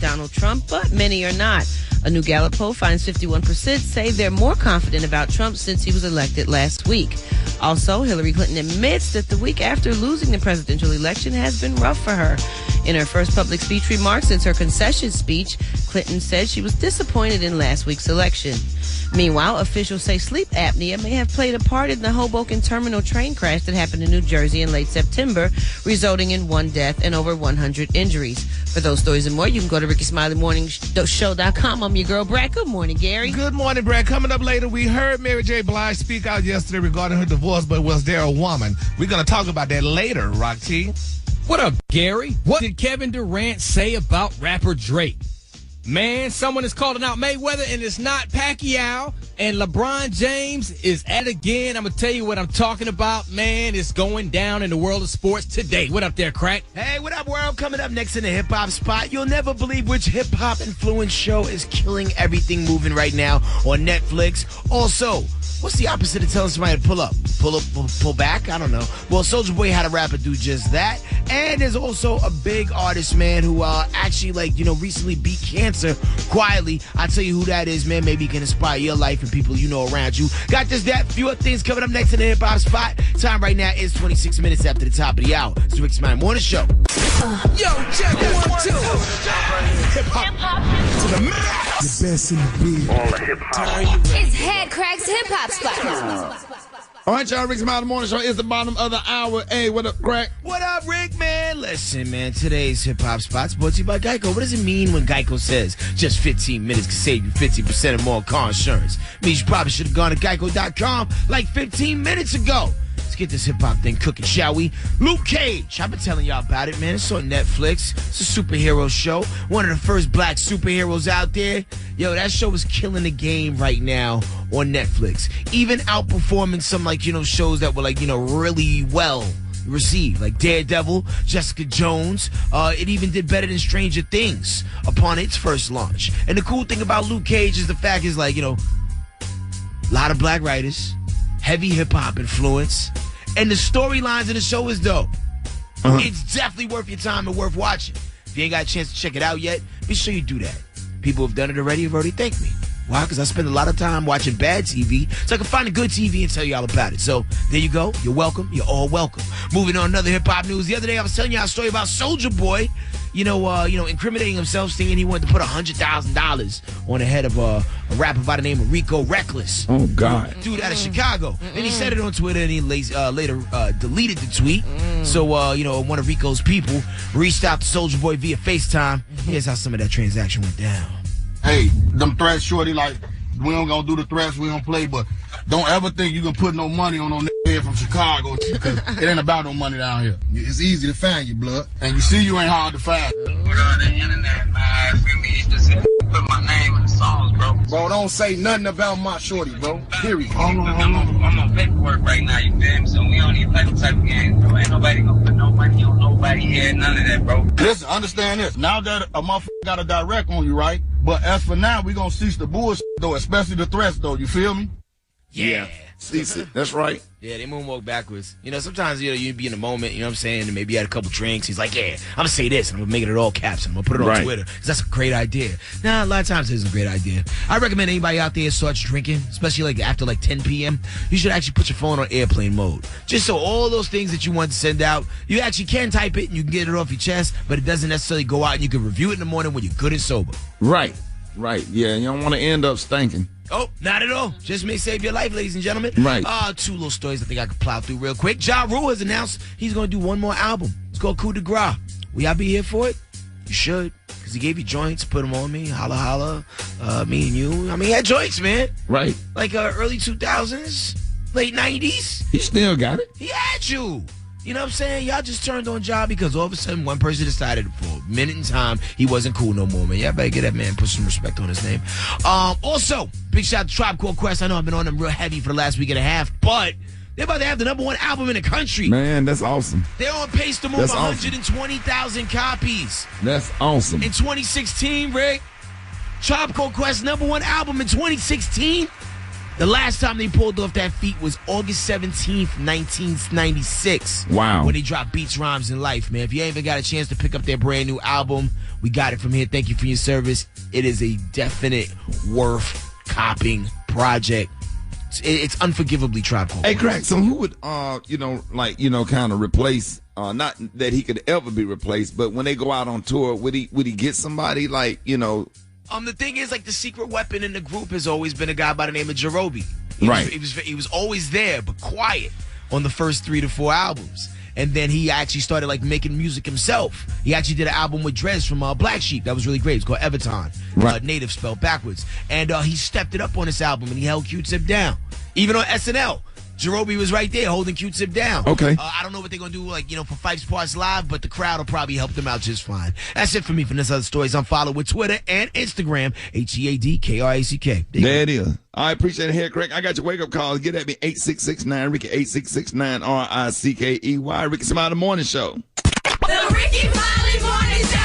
Donald Trump, but many are not. A new Gallup poll finds 51% say they're more confident about Trump since he was elected last week. Also, Hillary Clinton admits that the week after losing the presidential election has been rough for her. In her first public speech remarks since her concession speech, Clinton said she was disappointed in last week's election. Meanwhile, officials say sleep apnea may have played a part in the Hoboken terminal train crash that happened in New Jersey in late September, resulting in 1 death and over 100 injuries. For those stories and more, you can go to RickeySmileyMorningShow.com. I'm your girl, Brad. Good morning, Gary. Good morning, Brad. Coming up later, we heard Mary J. Blige speak out yesterday regarding her divorce, but was there a woman? We're going to talk about that later, Rock T. What up, Gary? What did Kevin Durant say about rapper Drake? Man, someone is calling out Mayweather, and it's not Pacquiao. And LeBron James is at it again. I'm going to tell you what I'm talking about. Man, it's going down in the world of sports today. What up there, Crack? Hey, what up, world? Coming up next in the hip-hop spot, you'll never believe which hip-hop influence show is killing everything moving right now on Netflix. Also, what's the opposite of telling somebody to pull up? Pull back? I don't know. Well, Soulja Boy had a rapper do just that. And there's also a big artist, man, who actually, recently beat cancer quietly. I'll tell you who that is, man. Maybe it can inspire your life and people you know around you. Got this, that, few other things coming up next in the hip-hop spot. Time right now is 26 minutes after the top of the hour. It's the Rickey Smiley Morning Show. Yo, check 1, 2. Hip-hop to the max. The best in the beat. All the hip-hop. It's Head Crack's Hip-Hop Spot. All right, y'all, Rickey Smiley Morning Show is the bottom of the hour. Hey, what up, Crack? What up, Rick, man? Listen, man, today's hip-hop spot's brought to you by Geico. What does it mean when Geico says just 15 minutes can save you 50% or more car insurance? Means you probably should have gone to Geico.com like 15 minutes ago. Let's get this hip-hop thing cooking, shall we? Luke Cage. I've been telling y'all about it, man. It's on Netflix. It's a superhero show. One of the first black superheroes out there. Yo, that show is killing the game right now on Netflix. Even outperforming some, shows that were, really well received, like Daredevil, Jessica Jones. It even did better than Stranger Things upon its first launch. And the cool thing about Luke Cage is the fact is, a lot of black writers, heavy hip-hop influence, and the storylines in the show is dope. It's definitely worth your time and worth watching. If you ain't got a chance to check it out yet, be sure you do that. People who've done it already have already thanked me. Why? Because I spend a lot of time watching bad TV, so I can find a good TV and tell you all about it. So there you go. You're welcome. You're all welcome. Moving on, another hip-hop news. The other day I was telling you a story about Soulja Boy, incriminating himself, saying he wanted to put $100,000 on the head of a rapper by the name of Rico Reckless. Oh, God. Dude out of Chicago. And he said it on Twitter, and he later deleted the tweet. So, one of Rico's people reached out to Soulja Boy via FaceTime. Here's how some of that transaction went down. Hey, them threats, shorty, we don't gonna do the threats, we don't play, but don't ever think you can put no money on no head from Chicago, because it ain't about no money down here. It's easy to find you, blood. And you see you ain't hard to find. Bro, the internet, man, feel me? It's just put my name in the songs, bro. Bro, don't say nothing about my shorty, bro. Period. I'm on paperwork right now, you feel me? So we don't even play the type of game, bro. Ain't nobody gonna put no money on nobody here, none of that, bro. Listen, understand this. Now that a motherfucker got a direct on you, right? But as for now, we gonna cease the bullshit, though, especially the threats, though. You feel me? Yeah. Cease it. That's right. Yeah, they moonwalk backwards. Sometimes, you be in the moment, you know what I'm saying, and maybe you had a couple drinks. He's like, yeah, I'm going to say this, and I'm going to make it all caps, and I'm going to put it on Twitter, because that's a great idea. Nah, a lot of times it isn't a great idea. I recommend anybody out there starts drinking, especially after 10 p.m., you should actually put your phone on airplane mode. Just so all those things that you want to send out, you actually can type it, and you can get it off your chest, but it doesn't necessarily go out, and you can review it in the morning when you're good and sober. Right. Yeah, you don't want to end up stinking. Oh, not at all. Just may save your life, ladies and gentlemen. Right. Two little stories I think I could plow through real quick. Ja Rule has announced he's going to do one more album. It's called Coup de Grace. Will y'all be here for it? You should, because he gave you joints, put them on me, holla holla, me and you. I mean, he had joints, man. Right. Early 2000s, late 90s. He still got it. He had you. You know what I'm saying? Y'all just turned on Ja because all of a sudden one person decided for a minute in time he wasn't cool no more, man. Y'all better get that man, put some respect on his name. Also, big shout out to Tribe Called Quest. I know I've been on them real heavy for the last week and a half, but they're about to have the #1 album in the country. Man, that's awesome. They're on pace to move 120,000 copies. That's awesome. In 2016, Rick, Tribe Called Quest #1 album in 2016. The last time they pulled off that feat was August 17th, 1996. Wow. When they dropped Beats, Rhymes, and Life, man. If you ain't even got a chance to pick up their brand new album, we got it from here. Thank you for your service. It is a definite worth copying project. It's unforgivably Tribe. Hey, Craig, so who would, kind of replace, not that he could ever be replaced, but when they go out on tour, would he get somebody The thing is, like, the secret weapon in the group has always been a guy by the name of Jarobi. Right. He was always there, but quiet on the first 3 to 4 albums. And then he actually started, like, making music himself. He actually did an album with Drez from Black Sheep. That was really great. It's called Everton. Right. Native spelled backwards. And he stepped it up on this album, and he held Q-Tip down. Even on SNL, Jarobi was right there holding Q-Tip down. Okay. I don't know what they're going to do, for Fife's Parts Live, but the crowd will probably help them out just fine. That's it for me. For this other stories, I'm followed with Twitter and Instagram, HEADKRACK. There it is. I appreciate it here, Craig. I got your wake-up calls. Get at me, 8669-RICKY, 8669-RICKY. Rickey Smiley Morning Show. The Rickey Smiley Morning Show.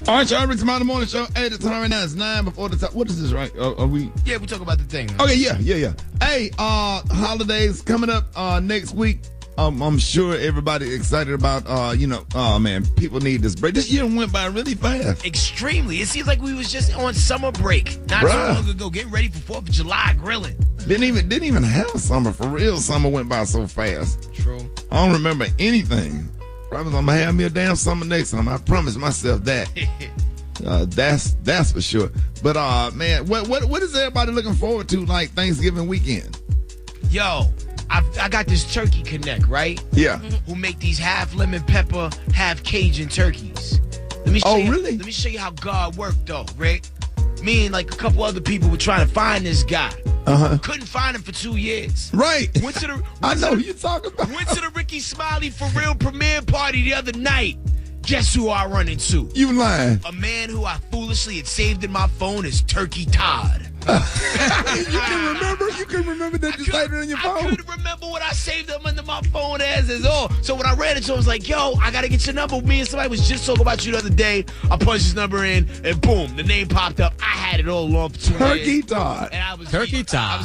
All right, y'all. Rickey Smiley Morning Show. Hey, the time right now is 9 before the top. What is this, right? Are we? Yeah, we talk about the thing. Man. Okay, yeah. Hey, holidays coming up next week. I'm sure everybody excited about, people need this break. This year went by really fast. Extremely. It seems like we was just on summer break not too long ago, getting ready for 4th of July grilling. Didn't even have summer. For real, summer went by so fast. True. I don't remember anything. Promise I'm going to have me a damn summer next time. I promise myself that. That's for sure. But, man, what is everybody looking forward to, like, Thanksgiving weekend? Yo, I got this turkey connect, right? Yeah. Who make these half lemon pepper, half Cajun turkeys. Let me show really? Let me show you how God worked, though, Rick. Me and, like, a couple other people were trying to find this guy. Couldn't find him for 2 years. Right. I know who you're talking about. Went to the Rickey Smiley For Real premiere party the other night. Guess who I run into? You lying. A man who I foolishly had saved in my phone as Turkey Todd. You can remember that you saved it in your phone? I couldn't remember what I saved them under my phone as all. So when I ran into him, I was like, yo, I got to get your number. Me and somebody was just talking about you the other day. I punched his number in, and boom, the name popped up. I had it all along for 2 years. Turkey Todd. And I was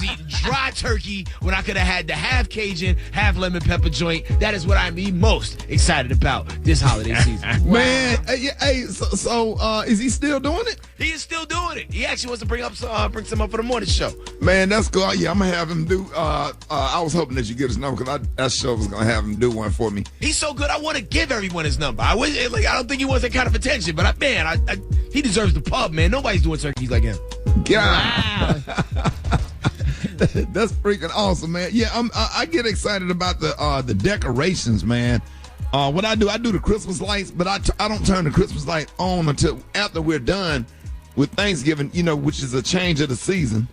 eating dry turkey when I could have had the half Cajun, half lemon pepper joint. That is what I'm the most excited about this holiday season. Man, hey, so is he still doing it? He is still doing it. He actually wants to bring some up for the morning show. Man, that's cool. Yeah, I'm gonna have him do. I was hoping that you get his number because that show was gonna have him do one for me. He's so good. I want to give everyone his number. I don't think he wants that kind of attention, but he deserves the pub, man. Nobody's doing turkeys like him. God. Wow. That's freaking awesome, man. Yeah, I get excited about the decorations, man. What I do the Christmas lights, but I don't turn the Christmas light on until after we're done with Thanksgiving, which is a change of the season,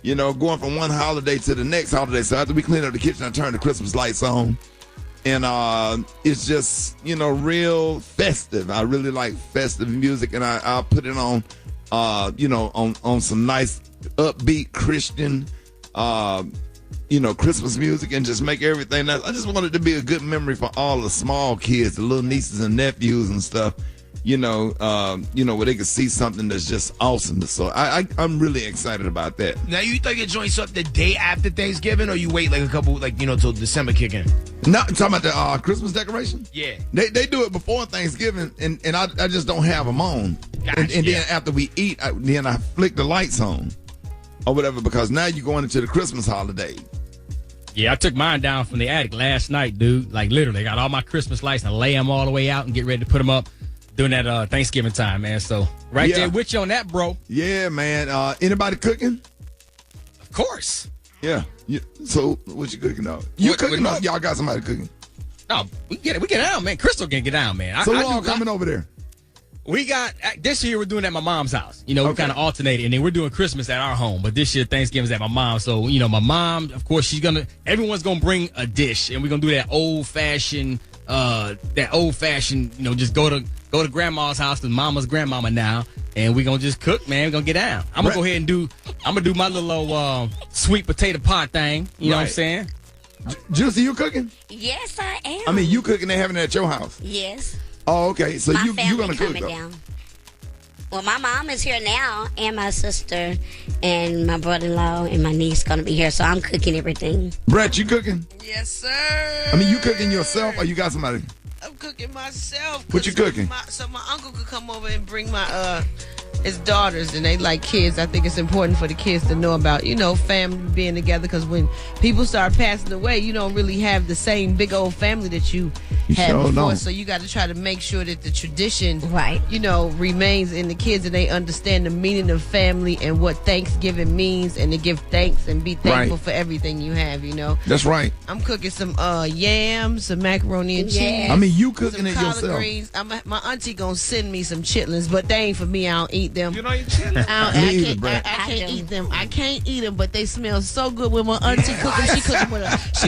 going from one holiday to the next holiday. So after we clean up the kitchen, I turn the Christmas lights on. And it's just, real festive. I really like festive music, and I'll put it on, on some nice upbeat Christian, Christmas music, and just make everything nice. I just want it to be a good memory for all the small kids, the little nieces and nephews and stuff. Where they can see something that's just awesome. So I'm really excited about that. Now, you throw your joints up the day after Thanksgiving, or you wait like a couple, till December kick in? No, talking about the Christmas decoration? Yeah. They do it before Thanksgiving, and I just don't have them on. Gotcha. And then after we eat, then I flick the lights on or whatever, because now you're going into the Christmas holiday. Yeah, I took mine down from the attic last night, dude. Like, literally, got all my Christmas lights and lay them all the way out and get ready to put them up during that Thanksgiving time, man. So, there with you on that, bro. Yeah, man. Anybody cooking? Of course. Yeah. So, what you cooking on? You cooking on? Y'all got somebody cooking? No, we get down, man. Crystal can get down, man. So, who all coming over there? We got, this year we're doing it at my mom's house. We kind of alternated, and then we're doing Christmas at our home. But this year, Thanksgiving's at my mom's. So, my mom, of course, everyone's going to bring a dish, and we're going to do that old-fashioned, just go to grandma's house, because mama's grandmama now, and we're going to just cook, man. We're going to get down. I'm going to go ahead and do my little sweet potato pot thing. You know what I'm saying? Juicy, you cooking? Yes, I am. I mean, you cooking and having it at your house? Yes. Oh, okay. So My you gonna cook coming though? Down. Well, my mom is here now, and my sister, and my brother-in-law, and my niece going to be here, so I'm cooking everything. Brett, you cooking? Yes, sir. I mean, you cooking yourself or you got somebody? I'm cooking myself. What you cooking? So my uncle could come over and bring his daughters, and they like kids. I think it's important for the kids to know about, family being together, because when people start passing away, you don't really have the same big old family that you had sure before. don't. So you got to try to make sure that the tradition, Right. Remains in the kids, and they understand the meaning of family and what Thanksgiving means, and to give thanks and be thankful for everything you have. That's right. I'm cooking some yams, some macaroni and cheese. I mean, you cooking Some it collard yourself. greens. My auntie gonna send me some chitlins, but they ain't for me. I don't eat them. You know you chilling. Me either, Brett. I can't eat them. I can't eat them, but they smell so good when my auntie cook them. She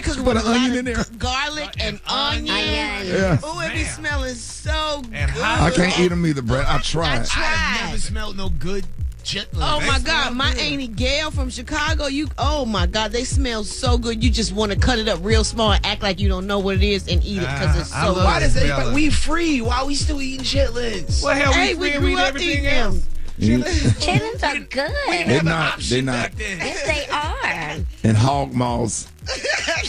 cooking with put a an onion lot in there. of garlic and onion. Yeah. Oh, it be smelling so good. And hot. I can't eat them either, Brett. I tried. I have never smelled no good chitlins. Oh my God, my auntie Gail from Chicago. Oh my God, they smell so good. You just want to cut it up real small and act like you don't know what it is and eat it because it's I so love good. Why does Smell everybody? it. We free. Why are we still eating chitlins? Well, hell, Hey, we we eat grew up everything eating else. them. Chitlins are good. They're not. They're not. Yes, they are. And hog maws.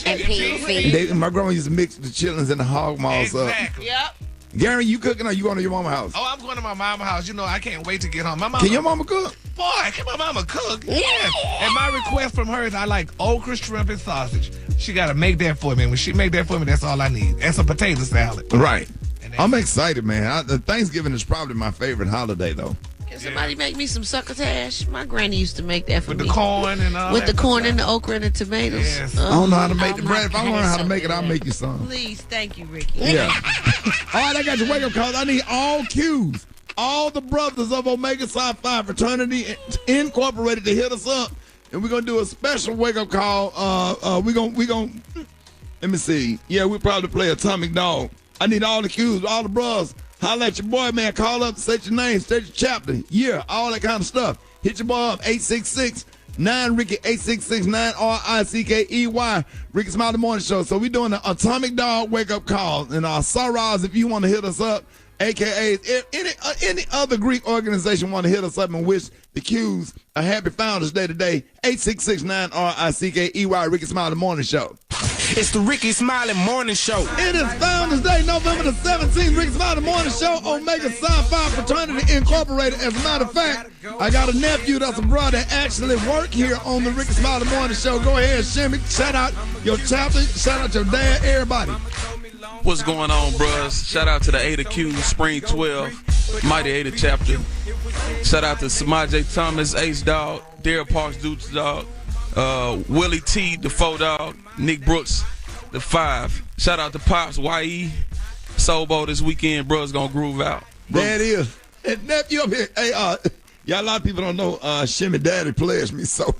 And pig feet. My grandma used to mix the chitlins and the hog maws up. Exactly. Yep. Gary, you cooking or you going to your mama's house? Oh, I'm going to my mama's house. I can't wait to get home. My mama, Can your mama cook? boy, can my mama cook? Yeah. And my request from her is I like okra, shrimp, and sausage. She got to make that for me. When she make that for me, that's all I need. And some potato salad. Right. And I'm excited, man. Thanksgiving is probably my favorite holiday, though. Can somebody make me some succotash? My granny used to make that for with me. the corn and all With that the corn stuff. and the okra and the tomatoes. Yes. I don't know how to make Oh, the my bread. If I God, learn it's how to so make it, I'll good. make you some. Please, thank you, Ricky. Yeah. All right, I got your wake-up calls. I need all Qs. All the brothers of Omega Psi Phi Fraternity Incorporated to hit us up. And we're going to do a special wake-up call. We're going let me see. Yeah, we'll probably play Atomic Dog. I need all the Qs, all the bros. Holla at your boy, man. Call up, state your name, state your chapter, year, all that kind of stuff. Hit your boy up, 866-9-RICKY, 866-9-RICKEY, Rickey Smiley Morning Show. So we're doing the Atomic Dog wake-up call. And Saraz, if you want to hit us up, a.k.a. any other Greek organization want to hit us up and wish the Qs a happy Founders Day today, 866-9-RICKEY, Rickey Smiley Morning Show. It's the Rickey Smiley Morning Show. It is Founders Day, November the 17th. Rickey Smiley Morning Show, Omega Psi Phi Fraternity Incorporated. As a matter of fact, I got a nephew that's a brother that actually work here on the Rickey Smiley Morning Show. Go ahead, Shimmy. Shout out your chapter. Shout out your dad, everybody. What's going on, bros? Shout out to the Ada Q, Spring 12, Mighty Ada chapter. Shout out to Samaj J. Thomas, Ace Dog, Darryl Parks, Dukes Dog, Willie T, the 4 Dog, Nick Brooks, the 5. Shout out to Pops, YE, Sobo this weekend, bros gonna groove out. There it is. And nephew up here. Hey, y'all, a lot of people don't know Shimmy daddy pledged me, so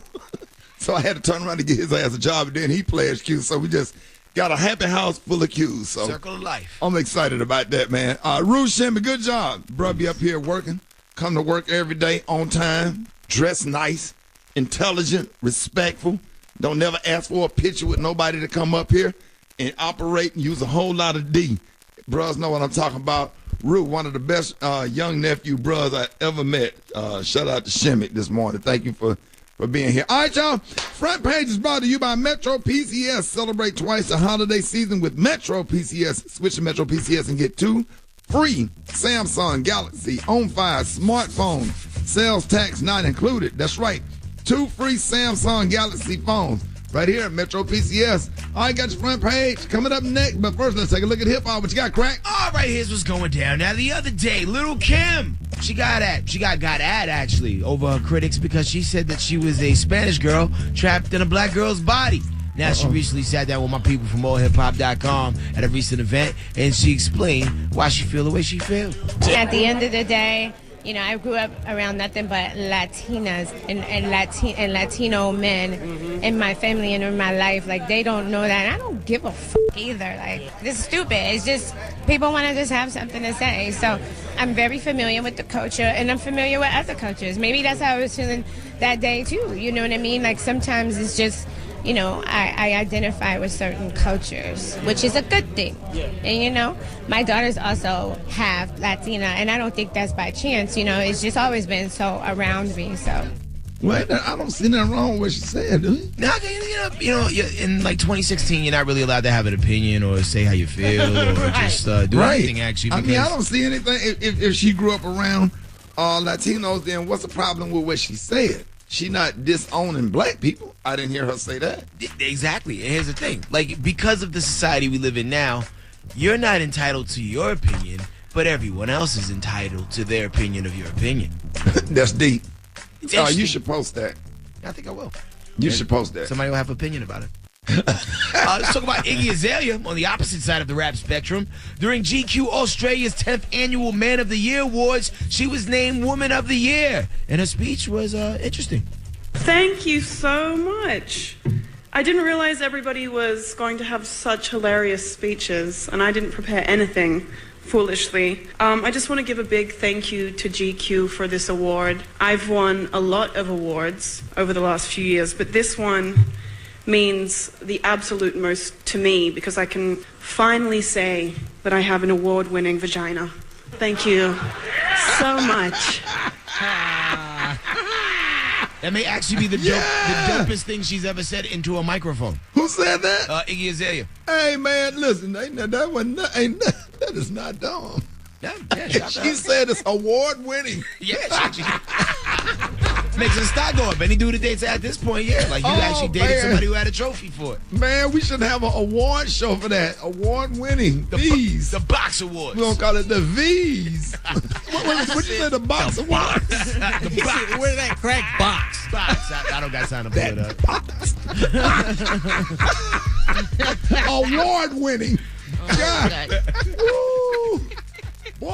I had to turn around to get his ass a job, and then he pledged Q, so we just got a happy house full of Qs. So Circle of life. I'm excited about that, man. Ruth Shimmy, good job. Bro, be up here working. Come to work every day on time, dress nice, intelligent, respectful. Don't never ask for a picture with nobody to come up here and operate and use a whole lot of D. Bros know what I'm talking about. Ruth, one of the best young nephew bros I ever met. Shout out to Shimmy this morning. Thank you for being here. All right, y'all. Front page is brought to you by Metro PCS. Celebrate twice the holiday season with Metro PCS. Switch to Metro PCS and get 2 free Samsung Galaxy On Fire smartphone. Sales tax not included. That's right. 2 free Samsung Galaxy phones right here at Metro PCS. All right, got your front page coming up next. But first, let's take a look at hip hop. What you got, Crack? All right, here's what's going down. Now, the other day, Little Kim, she got actually over her critics because she said that she was a Spanish girl trapped in a black girl's body. Now, she recently sat down with my people from allhiphop.com at a recent event, and she explained why she feel the way she feels. At the end of the day, you know, I grew up around nothing but Latinas and Latino men in my family and in my life. Like, they don't know that. And I don't give a either. Like, this is stupid. It's just people want to just have something to say. So I'm very familiar with the culture, and I'm familiar with other cultures. Maybe that's how I was feeling that day, too. You know what I mean? Like, sometimes it's just, I identify with certain cultures, which is a good thing. And, my daughters also have Latina, and I don't think that's by chance. It's just always been so around me, so. Well, I don't see nothing wrong with what she said, do you? No, in like 2016, you're not really allowed to have an opinion or say how you feel or just do anything, actually. I don't see anything. If she grew up around Latinos, then what's the problem with what she said? She not disowning black people. I didn't hear her say that. Exactly. And here's the thing. Like, because of the society we live in now, you're not entitled to your opinion, but everyone else is entitled to their opinion of your opinion. That's deep. You should post that. I think I will. You should post that. Somebody will have an opinion about it. Let's talk about Iggy Azalea on the opposite side of the rap spectrum. During GQ Australia's 10th Annual Man of the Year Awards, she was named Woman of the Year, and her speech was interesting. Thank you so much. I didn't realize everybody was going to have such hilarious speeches, and I didn't prepare anything foolishly. I just want to give a big thank you to GQ for this award. I've won a lot of awards over the last few years, but this one means the absolute most to me because I can finally say that I have an award-winning vagina. Thank you so much. That may actually be the dopest thing she's ever said into a microphone. Who said that? Iggy Azalea. Hey, man, listen, that is not dumb. She said it's award-winning. Yeah, she makes a stock go up. Any dude that dates at this point, like you actually dated somebody who had a trophy for it. Man, we should have an award show for that. Award-winning. V's. The Box Awards. We're going to call it the V's. what you say, the Box Awards? The box. Where's that crack box? I don't got time to pull it up. Award-winning. God. Woo. Boy,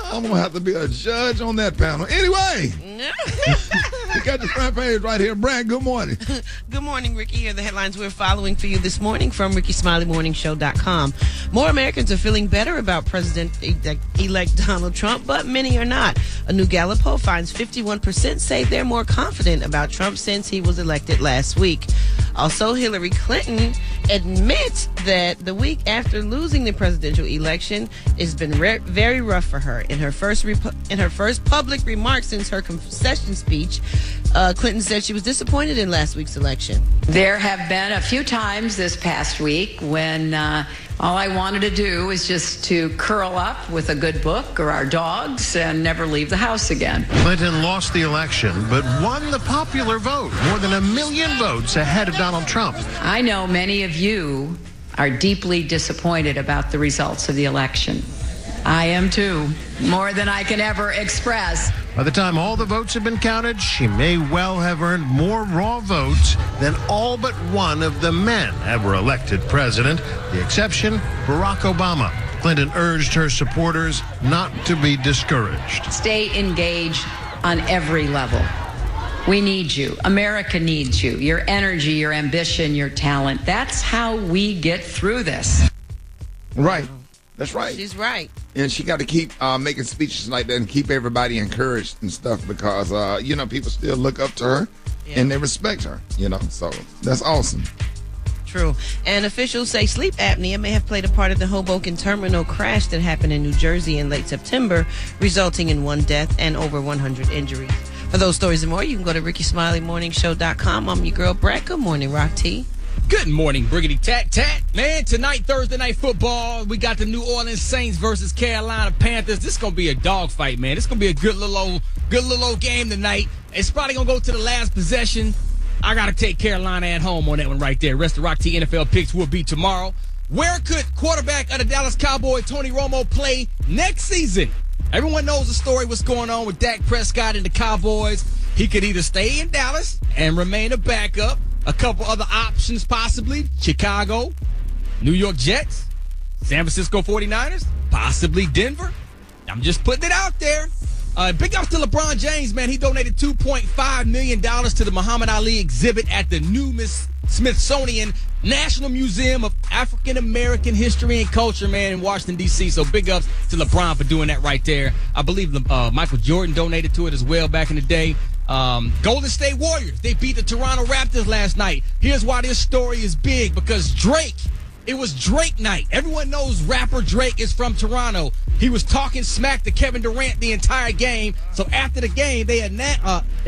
I'm going to have to be a judge on that panel. Anyway, you got the front page right here. Brad, good morning. Good morning, Ricky. Here are the headlines we're following for you this morning from RickySmileyMorningShow.com. More Americans are feeling better about President-elect Donald Trump, but many are not. A new Gallup poll finds 51% say they're more confident about Trump since he was elected last week. Also, Hillary Clinton admits that the week after losing the presidential election, it's been very rough for her. In her first public remarks since her concession speech, Clinton said she was disappointed in last week's election. There have been a few times this past week when all I wanted to do was just to curl up with a good book or our dogs and never leave the house again. Clinton lost the election, but won the popular vote, more than 1 million votes ahead of Donald Trump. I know many of you are deeply disappointed about the results of the election. I am too, more than I can ever express. By the time all the votes have been counted, she may well have earned more raw votes than all but one of the men ever elected president. The exception, Barack Obama. Clinton urged her supporters not to be discouraged. Stay engaged on every level. We need you. America needs you. Your energy, your ambition, your talent. That's how we get through this. Right. That's right. She's right. And she got to keep making speeches like that and keep everybody encouraged and stuff because, people still look up to her and they respect her, So that's awesome. True. And officials say sleep apnea may have played a part of the Hoboken terminal crash that happened in New Jersey in late September, resulting in 1 death and over 100 injuries. For those stories and more, you can go to RickySmileyMorningShow.com. I'm your girl, Brad. Good morning, Rock T. Good morning, Briggity Tat Tat. Man, tonight, Thursday Night Football, we got the New Orleans Saints versus Carolina Panthers. This is going to be a dogfight, man. This is going to be a good little old game tonight. It's probably going to go to the last possession. I got to take Carolina at home on that one right there. Rest of Rock T NFL picks will be tomorrow. Where could quarterback of the Dallas Cowboys, Tony Romo, play next season? Everyone knows the story, what's going on with Dak Prescott and the Cowboys. He could either stay in Dallas and remain a backup. A couple other options possibly. Chicago, New York Jets, San Francisco 49ers, possibly Denver. I'm just putting it out there. Big ups to LeBron James, man. He donated $2.5 million to the Muhammad Ali exhibit at the new Smithsonian National Museum of African American History and Culture, man, in Washington, D.C. So big ups to LeBron for doing that right there. I believe Michael Jordan donated to it as well back in the day. Golden State Warriors, they beat the Toronto Raptors last night. Here's why this story is big, because Drake, it was Drake night. Everyone knows rapper Drake is from Toronto. He was talking smack to Kevin Durant the entire game. So after the game, they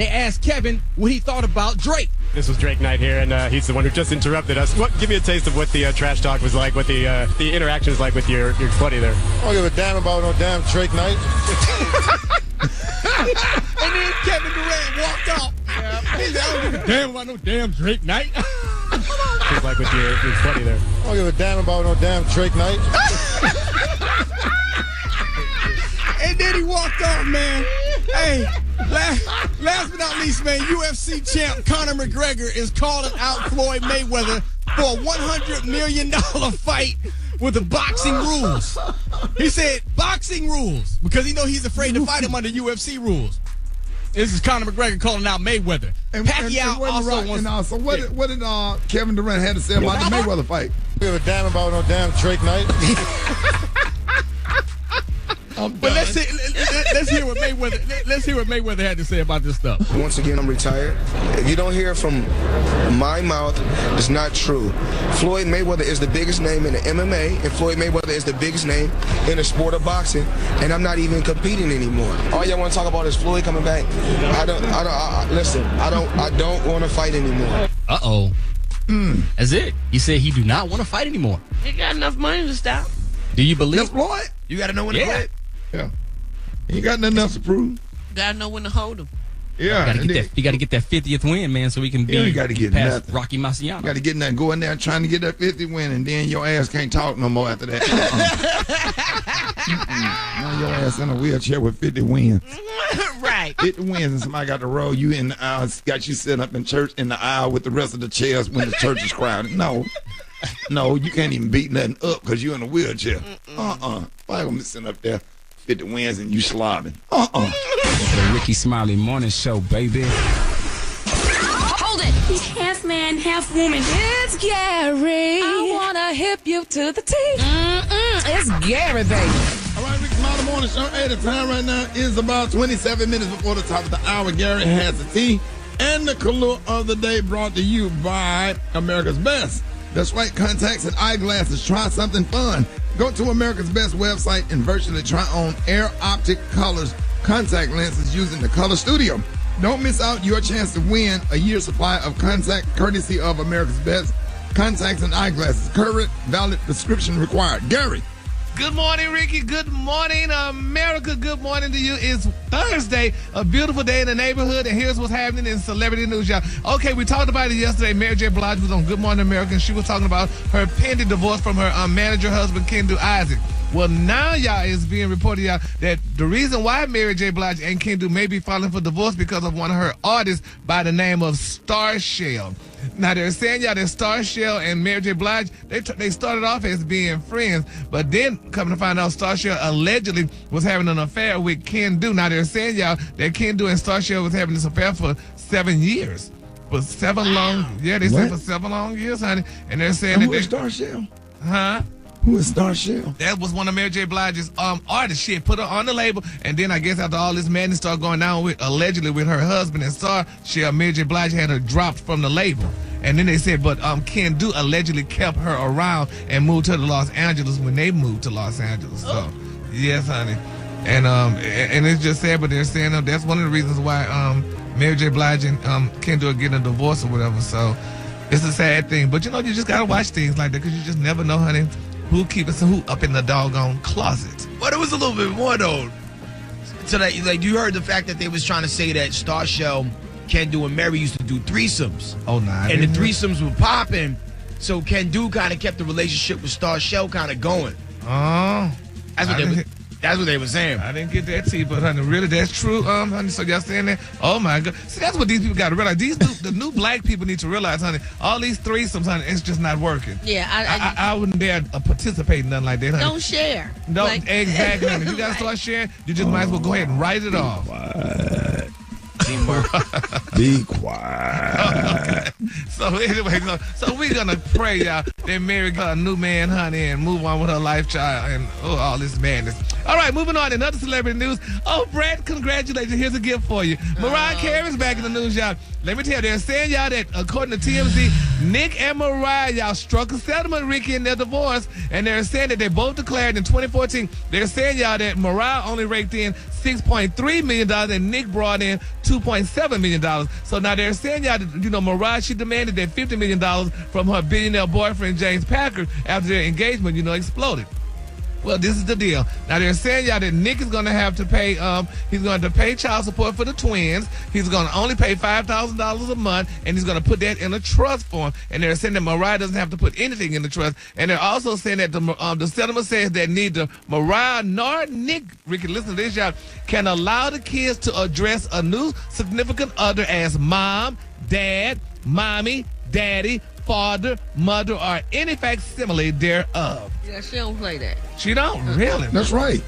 asked Kevin what he thought about Drake. This was Drake night here, and he's the one who just interrupted us. Give me a taste of what the trash talk was like, what the interaction was like with your buddy there. I don't give a damn about no damn Drake night. And then Kevin Durant walked off. He said, I don't give a damn about no damn Drake night. It was like with your buddy there. I don't give a damn about no damn Drake night. And then he walked off, man. Hey, last but not least, man, UFC champ Conor McGregor is calling out Floyd Mayweather for a $100 million fight with the boxing rules. He said boxing rules because he's afraid to fight him under UFC rules. This is Conor McGregor calling out Mayweather. Pacquiao also wants. So what did Kevin Durant have to say about the Mayweather fight? I don't give a damn about no damn Drake night. But let's hear what Mayweather had to say about this stuff. Once again, I'm retired. If you don't hear from my mouth, it's not true. Floyd Mayweather is the biggest name in the MMA, and Floyd Mayweather is the biggest name in the sport of boxing, and I'm not even competing anymore. All y'all want to talk about is Floyd coming back. I don't want to fight anymore. Uh-oh. That's it. He said he do not want to fight anymore. He got enough money to stop. Do you believe? That's Floyd. You got to know when to quit. Yeah. He ain't got nothing else to prove. Gotta know when to hold him. Yeah. You got to get that 50th win, man, so we can be past Rocky Marciano. You got to get in there, go in there trying to get that 50th win, and then your ass can't talk no more after that. Now your ass in a wheelchair with 50 wins. Right. 50 wins, and somebody got to roll you in the aisle, got you sitting up in church in the aisle with the rest of the chairs when the church is crowded. No, you can't even beat nothing up because you're in a wheelchair. Why am I sitting up there 50 wins and you slobbing? The Rickey Smiley morning show, baby. Hold it. He's half man, half woman. It's Gary. I wanna hip you to the teeth. It's Gary, baby. All right, Rickey Smiley morning show. Hey, the time right now is about 27 minutes before the top of the hour. Gary has the tea and the color of the day brought to you by America's Best. That's right, contacts and eyeglasses. Try something fun. Go to America's Best website and virtually try on Air Optic Colors contact lenses using the Color Studio. Don't miss out your chance to win a year's supply of contact courtesy of America's Best contacts and eyeglasses. Current valid prescription required. Gary. Good morning, Ricky. Good morning, America. Good morning to you. It's Thursday, a beautiful day in the neighborhood, and here's what's happening in celebrity news, y'all. Okay, we talked about it yesterday. Mary J. Blige was on Good Morning America, and she was talking about her pending divorce from her manager husband, Kendu Isaac. Well, now, y'all, it's being reported, y'all, that the reason why Mary J. Blige and Kendu may be filing for divorce because of one of her artists by the name of Star Shell. Now, they're saying, y'all, that Star Shell and Mary J. Blige, they started off as being friends, but then coming to find out Star Shell allegedly was having an affair with Kendu. Now, they're saying, y'all, that Kendu and Star Shell was having this affair for 7 years. For 7 long, they said for 7 long years, honey. And they're saying and that who is Star Shell? Huh? Who is Star Shell? That was one of Mary J. Blige's artists. She had put her on the label, and then I guess after all this madness started going down allegedly with her husband and Star Shell, Mary J. Blige had her dropped from the label. And then they said, but Kendu allegedly kept her around and moved her to Los Angeles when they moved to Los Angeles. So, yes, honey. And it's just sad, but they're saying that's one of the reasons why Mary J. Blige and Kendu are getting a divorce or whatever. So, it's a sad thing. But, you just got to watch things like that because you just never know, honey, who keeping who up in the doggone closet. But it was a little bit more, though. So that, like, you heard the fact that they was trying to say that Star Shell, Kendu, and Mary used to do threesomes. Oh, nah. And the threesomes were popping. So Kendu kind of kept the relationship with Star Shell kind of going. Oh. That's what they were saying. I didn't get that tea, but honey, really, that's true, honey. So y'all saying that? Oh my God! See, that's what these people got to realize. The new black people need to realize, honey. All these threesomes, honey, it's just not working. Yeah, I wouldn't dare participate in nothing like that, honey. Don't share. No, exactly. Honey. If you gotta start sharing, you just might as well go ahead and write it off. Be quiet. Okay. So anyway, so we're gonna pray, y'all, that Mary got a new man, honey, and move on with her life, child, and all this madness. All right, moving on. Another celebrity news. Oh, Brett, congratulations. Here's a gift for you. Mariah Carey's back in the news, y'all. Let me tell you, they're saying, y'all, that according to TMZ, Nick and Mariah, y'all, struck a settlement, Ricky, in their divorce. And they're saying that they both declared in 2014, they're saying, y'all, that Mariah only raked in $6.3 million and Nick brought in $2.7 million. So now they're saying, y'all, that, Mariah, she demanded that $50 million from her billionaire boyfriend, James Packer, after their engagement, exploded. Well, this is the deal. Now, they're saying, y'all, that Nick is going to have to pay, he's going to pay child support for the twins. He's going to only pay $5,000 a month, and he's going to put that in a trust form. And they're saying that Mariah doesn't have to put anything in the trust. And they're also saying that the settlement says that neither Mariah nor Nick, Ricky, listen to this, y'all, can allow the kids to address a new significant other as mom, dad, mommy, daddy, father, mother, or any facsimile thereof. Yeah, she don't play that. She don't? Really? That's right.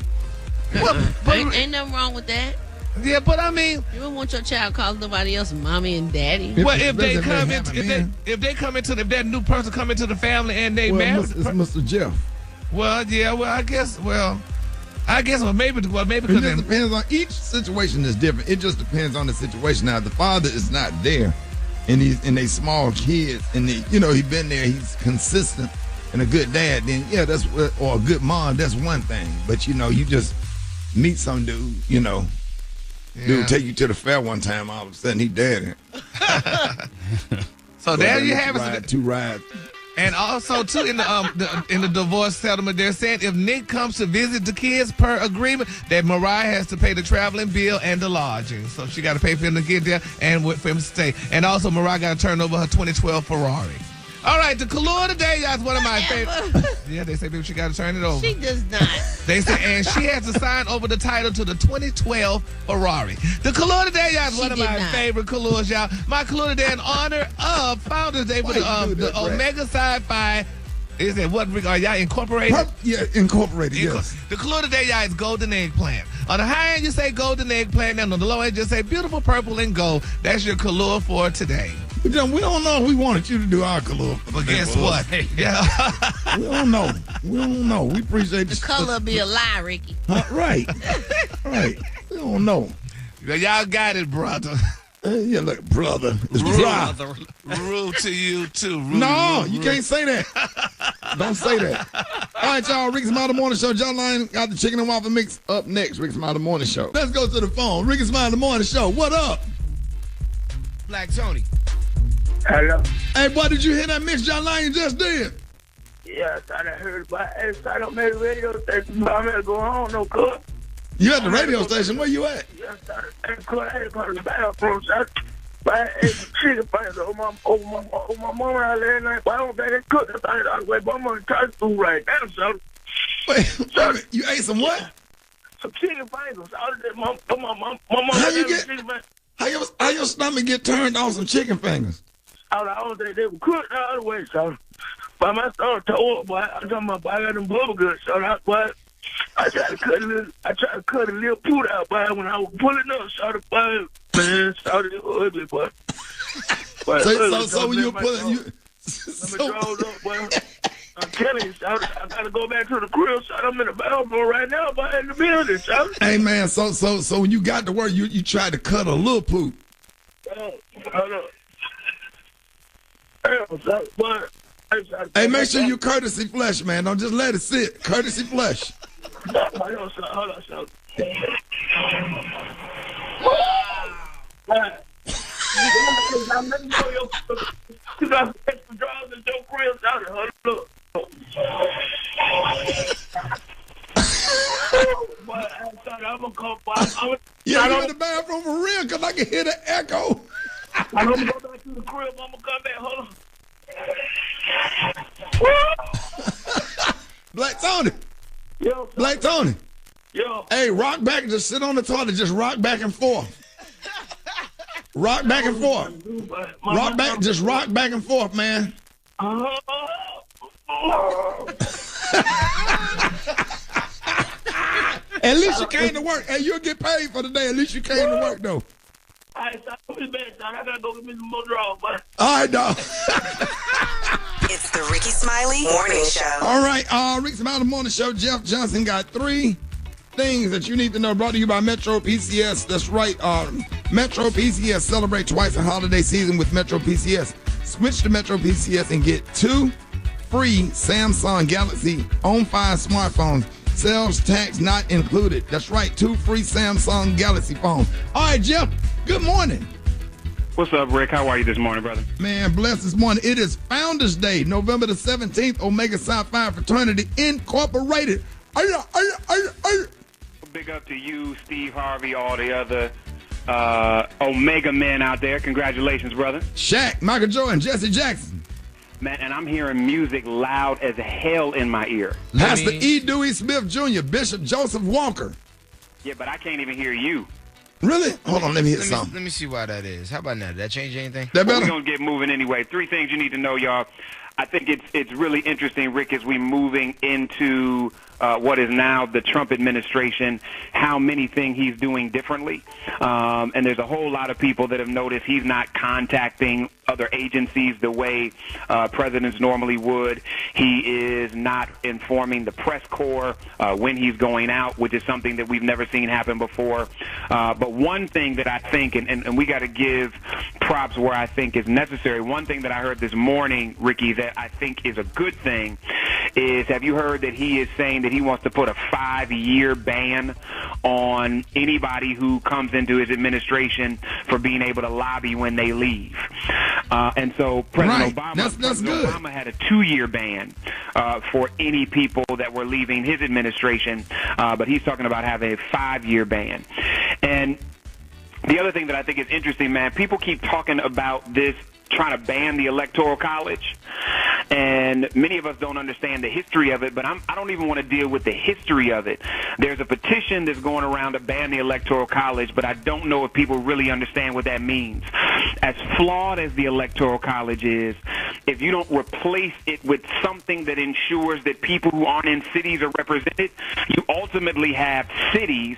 But ain't nothing wrong with that. Yeah, but I mean, you don't want your child calling nobody else mommy and daddy. Well, if that new person come into the family and they married, it's Mr. Jeff. Well, yeah, I guess maybe because it just depends on each situation is different. It just depends on the situation. Now, the father is not there, and they small kids, and he been there. He's consistent and a good dad. Then that's or a good mom. That's one thing. But you just meet some dude. Dude take you to the fair one time. All of a sudden he dead. So there you have it. Two rides. And also, too, in the divorce settlement, they're saying if Nick comes to visit the kids per agreement, that Mariah has to pay the traveling bill and the lodging. So she got to pay for him to get there and for him to stay. And also, Mariah got to turn over her 2012 Ferrari. All right, the Kahlua today, y'all, is one of my favorite. Yeah, they say maybe she got to turn it over. She does not. They say, and she has to sign over the title to the 2012 Ferrari. The Kahlua today, y'all, is one of my favorite Kahluas, y'all. My Kahlua today in honor of Founders Day for the Omega Sci-Fi. Is it what are y'all incorporated? Yeah, incorporated. Yes. The Kahlua today, y'all, is golden eggplant. On the high end, you say golden eggplant, and on the low end, just say beautiful purple and gold. That's your Kahlua for today. We don't know if we wanted you to do our Kahlua. But guess what? Yeah. We don't know. We appreciate the color be a lie, Ricky. Right. Right. We don't know. Y'all got it, brother. Yeah, look, brother. It's dry. Rude to you, too. No, you can't say that. Don't say that. All right, y'all. Rickey Smiley Morning Show. John Lyon got the chicken and waffle mix up next. Rickey Smiley Morning Show. Let's go to the phone. Rickey Smiley Morning Show. What up? Black Tony. Hello. Hey, boy, did you hear that mix John Lyon just did? Yes, I heard about it. I don't make a radio station, so I'm going to go home, no cook. You at the radio station? Where you at? Yes, I had to go to the bathroom, so I ate some chicken fingers over my mama last night. But I don't think they cooked the thing out of the way, but I'm going to try to food right now, so. Wait, you ate some what? Some chicken fingers. My mama How your stomach get turned on some chicken fingers? I don't think they were cooked the other way, so. But my stomach tore up, boy. I'm talking about, boy, I got them bubble guts, so that's why. I tried to cut a little poot out, boy, when I was pulling up, started, boy, man, started ugly, boy. So when you were pulling, Let me draw it up, boy. I'm telling you, I gotta go back to the crib, so I'm in the bathroom right now, boy, in the building, so. Hey, man, so when you got to work, you tried to cut a little poot. Hold up. Hey, make sure you courtesy flush, man. Don't just let it sit. Courtesy flush. Hold on, son. You got extra drawers in your crib, son. Hold up. I'm gonna come by. Yeah, you in the bathroom for real, because I can hear the echo. I'm gonna go back to the crib. I'm gonna come back. Hold on. Black Tony. Yo. Black Tony. Yo. Hey, rock back. Just sit on the toilet. Just rock back and forth. Rock back and forth. Rock back. Just rock back and forth, man. At least you came to work. Hey, you'll get paid for the day. At least you came to work, though. All right, son. I'll be back, son. I gotta go get me some more draws, but. All right, dog. It's the Rickey Smiley Morning Show. All right, Rickey Smiley Morning Show. Jeff Johnson got 3. things that you need to know, brought to you by Metro PCS. That's right. Metro PCS, celebrate twice in holiday season with Metro PCS. Switch to Metro PCS and get 2 free Samsung Galaxy On 5 smartphones. Sales tax not included. That's right, 2 free Samsung Galaxy phones. All right, Jeff, good morning. What's up, Rick? How are you this morning, brother? Man, blessed this morning. It is Founders Day, November the 17th, Omega Psi Phi Fraternity Incorporated. Big up to you, Steve Harvey, all the other Omega men out there. Congratulations, brother. Shaq, Michael Jordan, Jesse Jackson. Man, and I'm hearing music loud as hell in my ear. Pastor E. Dewey Smith Jr., Bishop Joseph Walker. Yeah, but I can't even hear you. Really? Hold on, let me hit something. Let me see why that is. How about now? Did that change anything? We're going to get moving anyway. 3 things you need to know, y'all. I think it's really interesting, Rick, as we moving into what is now the Trump administration, how many things he's doing differently. And there's a whole lot of people that have noticed he's not contacting other agencies the way presidents normally would. He is not informing the press corps when he's going out, which is something that we've never seen happen before. But one thing that I think, and we got to give props where I think is necessary, one thing that I heard this morning, Ricky, that I think is a good thing is, have you heard that he is saying that he wants to put a 5-year ban on anybody who comes into his administration for being able to lobby when they leave? And so President Obama had a 2-year ban for any people that were leaving his administration, but he's talking about having a 5-year ban. And the other thing that I think is interesting, man, people keep talking about this, trying to ban the Electoral College, and many of us don't understand the history of it, but I don't even want to deal with the history of it. There's a petition that's going around to ban the Electoral College, but I don't know if people really understand what that means. As flawed as the Electoral College is, if you don't replace it with something that ensures that people who aren't in cities are represented, you ultimately have cities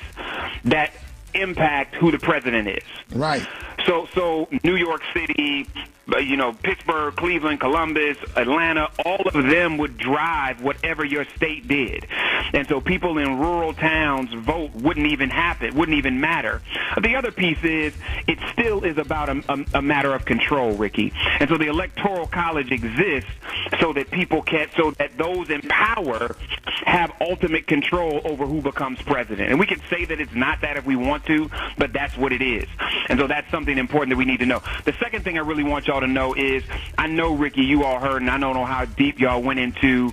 that impact who the president is. Right. So New York City, Pittsburgh, Cleveland, Columbus, Atlanta, all of them would drive whatever your state did. And so people in rural towns vote wouldn't even happen, wouldn't even matter. The other piece is it still is about a matter of control, Ricky. And so the Electoral College exists so that so that those in power have ultimate control over who becomes president. And we can say that it's not that if we want to, but that's what it is. And so that's something important that we need to know. The second thing I really want y'all to know is, I know, Ricky, you all heard, and I don't know how deep y'all went into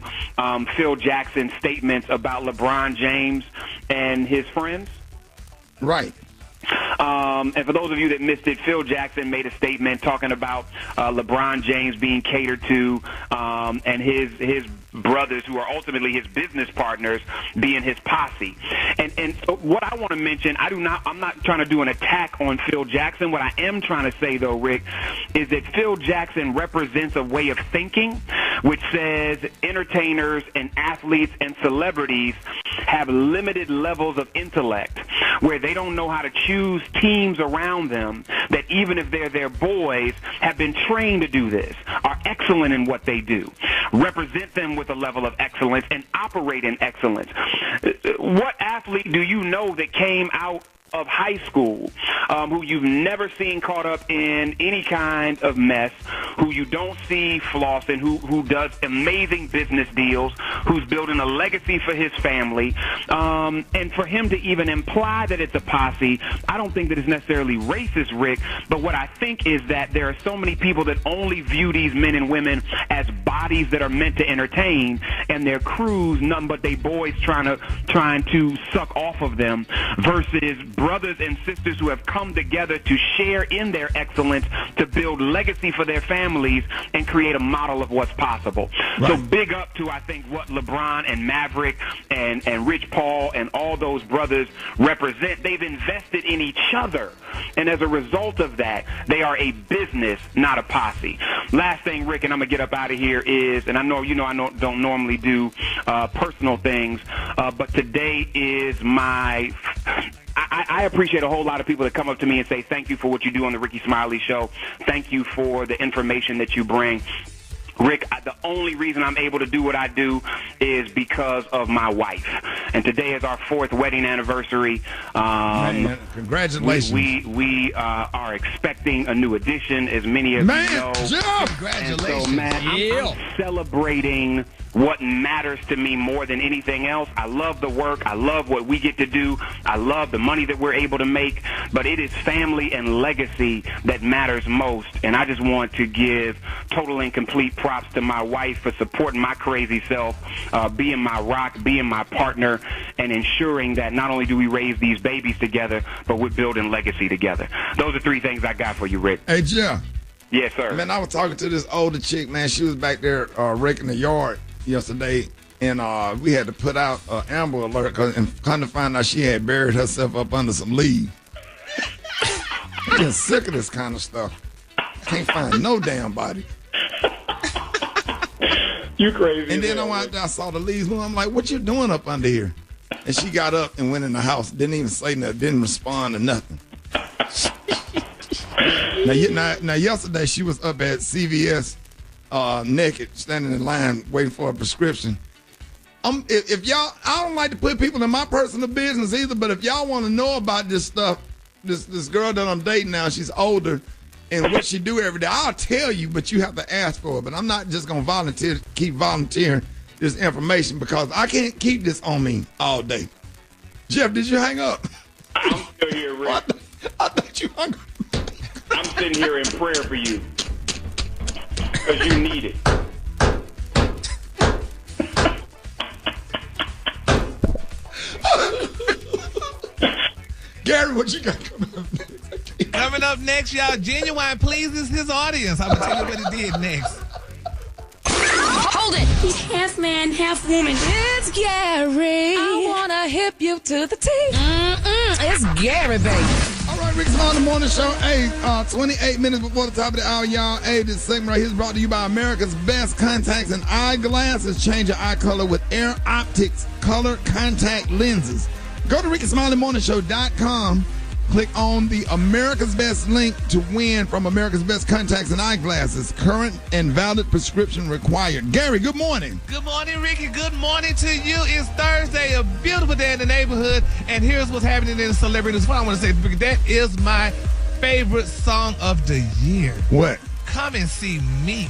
Phil Jackson's statements about LeBron James and his friends. Right. And for those of you that missed it, Phil Jackson made a statement talking about LeBron James being catered to, and his brothers, who are ultimately his business partners, being his posse. And so what I want to mention, I'm not trying to do an attack on Phil Jackson. What I am trying to say, though, Rick, is that Phil Jackson represents a way of thinking which says entertainers and athletes and celebrities have limited levels of intellect, where they don't know how to choose teams around them that, even if they're their boys, have been trained to do this, are excellent in what they do, represent them with a level of excellence, and operate in excellence. What athlete do you know that came out of high school who you've never seen caught up in any kind of mess, who you don't see flossing, who does amazing business deals, who's building a legacy for his family? And for him to even imply that it's a posse, I don't think that it's necessarily racist, Rick, but what I think is that there are so many people that only view these men and women as bodies that are meant to entertain, and their crews nothing but they boys trying to suck off of them, versus brothers and sisters who have come together to share in their excellence, to build legacy for their families and create a model of what's possible. Right. So big up to, I think, what LeBron and Maverick and Rich Paul and all those brothers represent. They've invested in each other, and as a result of that, they are a business, not a posse. Last thing, Rick, and I'm gonna get up out of here, is, and I know I don't normally do personal things, but today is my... I appreciate a whole lot of people that come up to me and say, thank you for what you do on the Rickey Smiley Show. Thank you for the information that you bring. Rick, the only reason I'm able to do what I do is because of my wife. And today is our 4th wedding anniversary. Man, congratulations. We are expecting a new addition, as many of you know. Congratulations. And so, man, I'm celebrating what matters to me more than anything else. I love the work. I love what we get to do. I love the money that we're able to make. But it is family and legacy that matters most. And I just want to give total and complete props to my wife for supporting my crazy self, being my rock, being my partner, and ensuring that not only do we raise these babies together, but we're building legacy together. Those are 3 things I got for you, Rick. Hey, Jeff. Yes, sir. Man, I was talking to this older chick, man. She was back there raking the yard yesterday, and we had to put out an Amber Alert and kind of find out she had buried herself up under some leaves. I'm getting sick of this kind of stuff. Can't find no damn body. You crazy. And then I saw the leaves. I'm like, what you doing up under here? And she got up and went in the house. Didn't even say nothing. Didn't respond to nothing. Now, yesterday she was up at CVS naked, standing in line, waiting for a prescription. If y'all, I don't like to put people in my personal business either, but if y'all want to know about this stuff, this girl that I'm dating now, she's older, and what she do every day, I'll tell you, but you have to ask for it. But I'm not just going to keep volunteering this information because I can't keep this on me all day. Jeff, did you hang up? I'm still here, Rick. I thought you hung up. I'm sitting here in prayer for you because you need it. Gary, what you got coming up next? Coming up next, y'all, Genuine pleases his audience. I'm going to tell you what he did next. Hold it. He's half man, half woman. It's Gary. I wanna hip you to the T. It's Gary, baby. All right, Rickey Smiley Morning Show. Hey, 28 minutes before the top of the hour, y'all. Hey, this segment right here is brought to you by America's Best Contacts and Eyeglasses. Change your eye color with Air Optics Color Contact Lenses. Go to RickySmileyMorningShow.com. Click on the America's Best link to win from America's Best Contacts and Eyeglasses. Current and valid prescription required. Gary, good morning. Good morning, Ricky. Good morning to you. It's Thursday, a beautiful day in the neighborhood, and here's what's happening in the celebrity news. What I want to say, Ricky, that is my favorite song of the year. What? Come and See Me.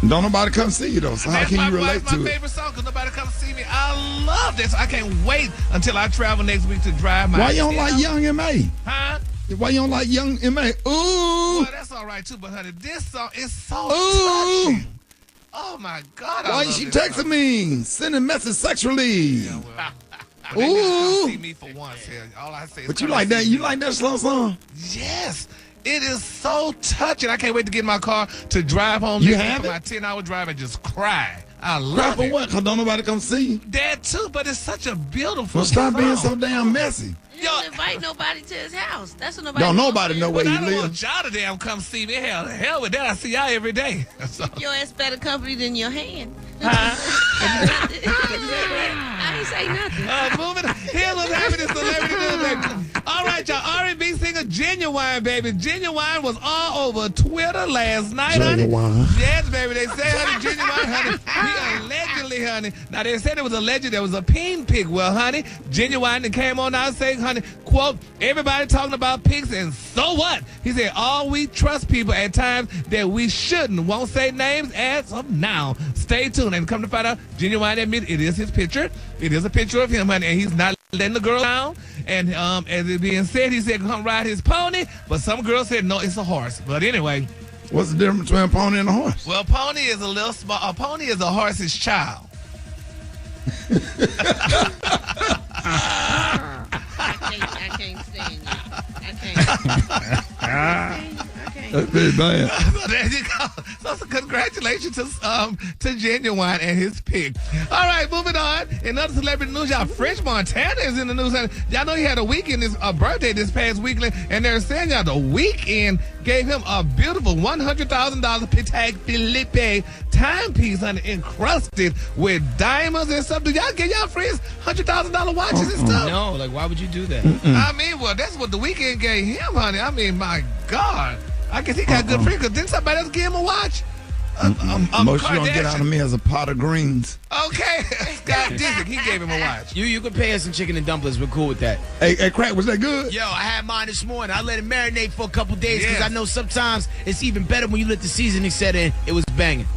Don't nobody come see you, though, so how can you relate to it? That's my favorite song, because nobody comes see me. I love this. I can't wait until I travel next week to drive my... Why you don't like Young M.A.? Huh? Why you don't like Young M.A.? Ooh! Well, that's all right, too, but, honey, this song is so touching. Oh, my God. Why is she texting me? Sending messages sexually. Yeah, well, ooh! Come see me for once here. All I say is... But you like that? You like that slow song? Yes. It is so touching. I can't wait to get in my car to drive home. You have for my 10-hour drive and just cry. I love cry it. For what? Because don't nobody come see you? That too, but it's such a beautiful Well, stop song. being so damn messy. You don't invite nobody to his house. That's what nobody. Don't nobody know where but he I don't lives. want y'all to damn come see me. Hell with that. I see y'all every day. So. Your ass better company than your hand. Huh? I ain't say nothing. Moving on. Here's what's happening in celebrity news, baby. All right, y'all. R&B singer Genuine, baby. Genuine was all over Twitter last night, Genuine. honey. Yes, baby. They say, honey, Genuine, honey. He allegedly, honey. Now, they said it was alleged there was a peen pic. Well, honey, Genuine that came on out saying, honey, quote, everybody talking about pics, and so what? He said, all we trust people at times that we shouldn't. Won't say names as of now. Stay tuned. And come to find out, Genuine admitted it is his picture. It is a picture of him, honey, and he's not letting the girl down. And as it being said, he said, come ride his pony. But some girls said, no, it's a horse. But anyway. What's the difference between a pony and a horse? Well, pony is a little small. A pony is a horse's child. I can't stand you. I can't. That's very bad. So there you go. So congratulations to Genuine and his pig. All right, moving on. In other celebrity news, y'all, French Montana is in the news. Y'all know he had a weekend, his birthday this past weekend, and they're saying y'all the weekend gave him a beautiful $100,000 Patek Philippe timepiece, honey, encrusted with diamonds and stuff. Do y'all get y'all friends $100,000 watches and stuff? No, like why would you do that? I mean, well, that's what the weekend gave him, honey. I mean, my God. I guess he got good friends, because didn't somebody else give him a watch? Most you gonna get out of me as a pot of greens. Okay, Scott Disick, he gave him a watch. You can pay us some chicken and dumplings. We're cool with that. Hey, Crack, was that good? Yo, I had mine this morning. I let it marinate for a couple days because I know sometimes it's even better when you let the seasoning set in. It was banging.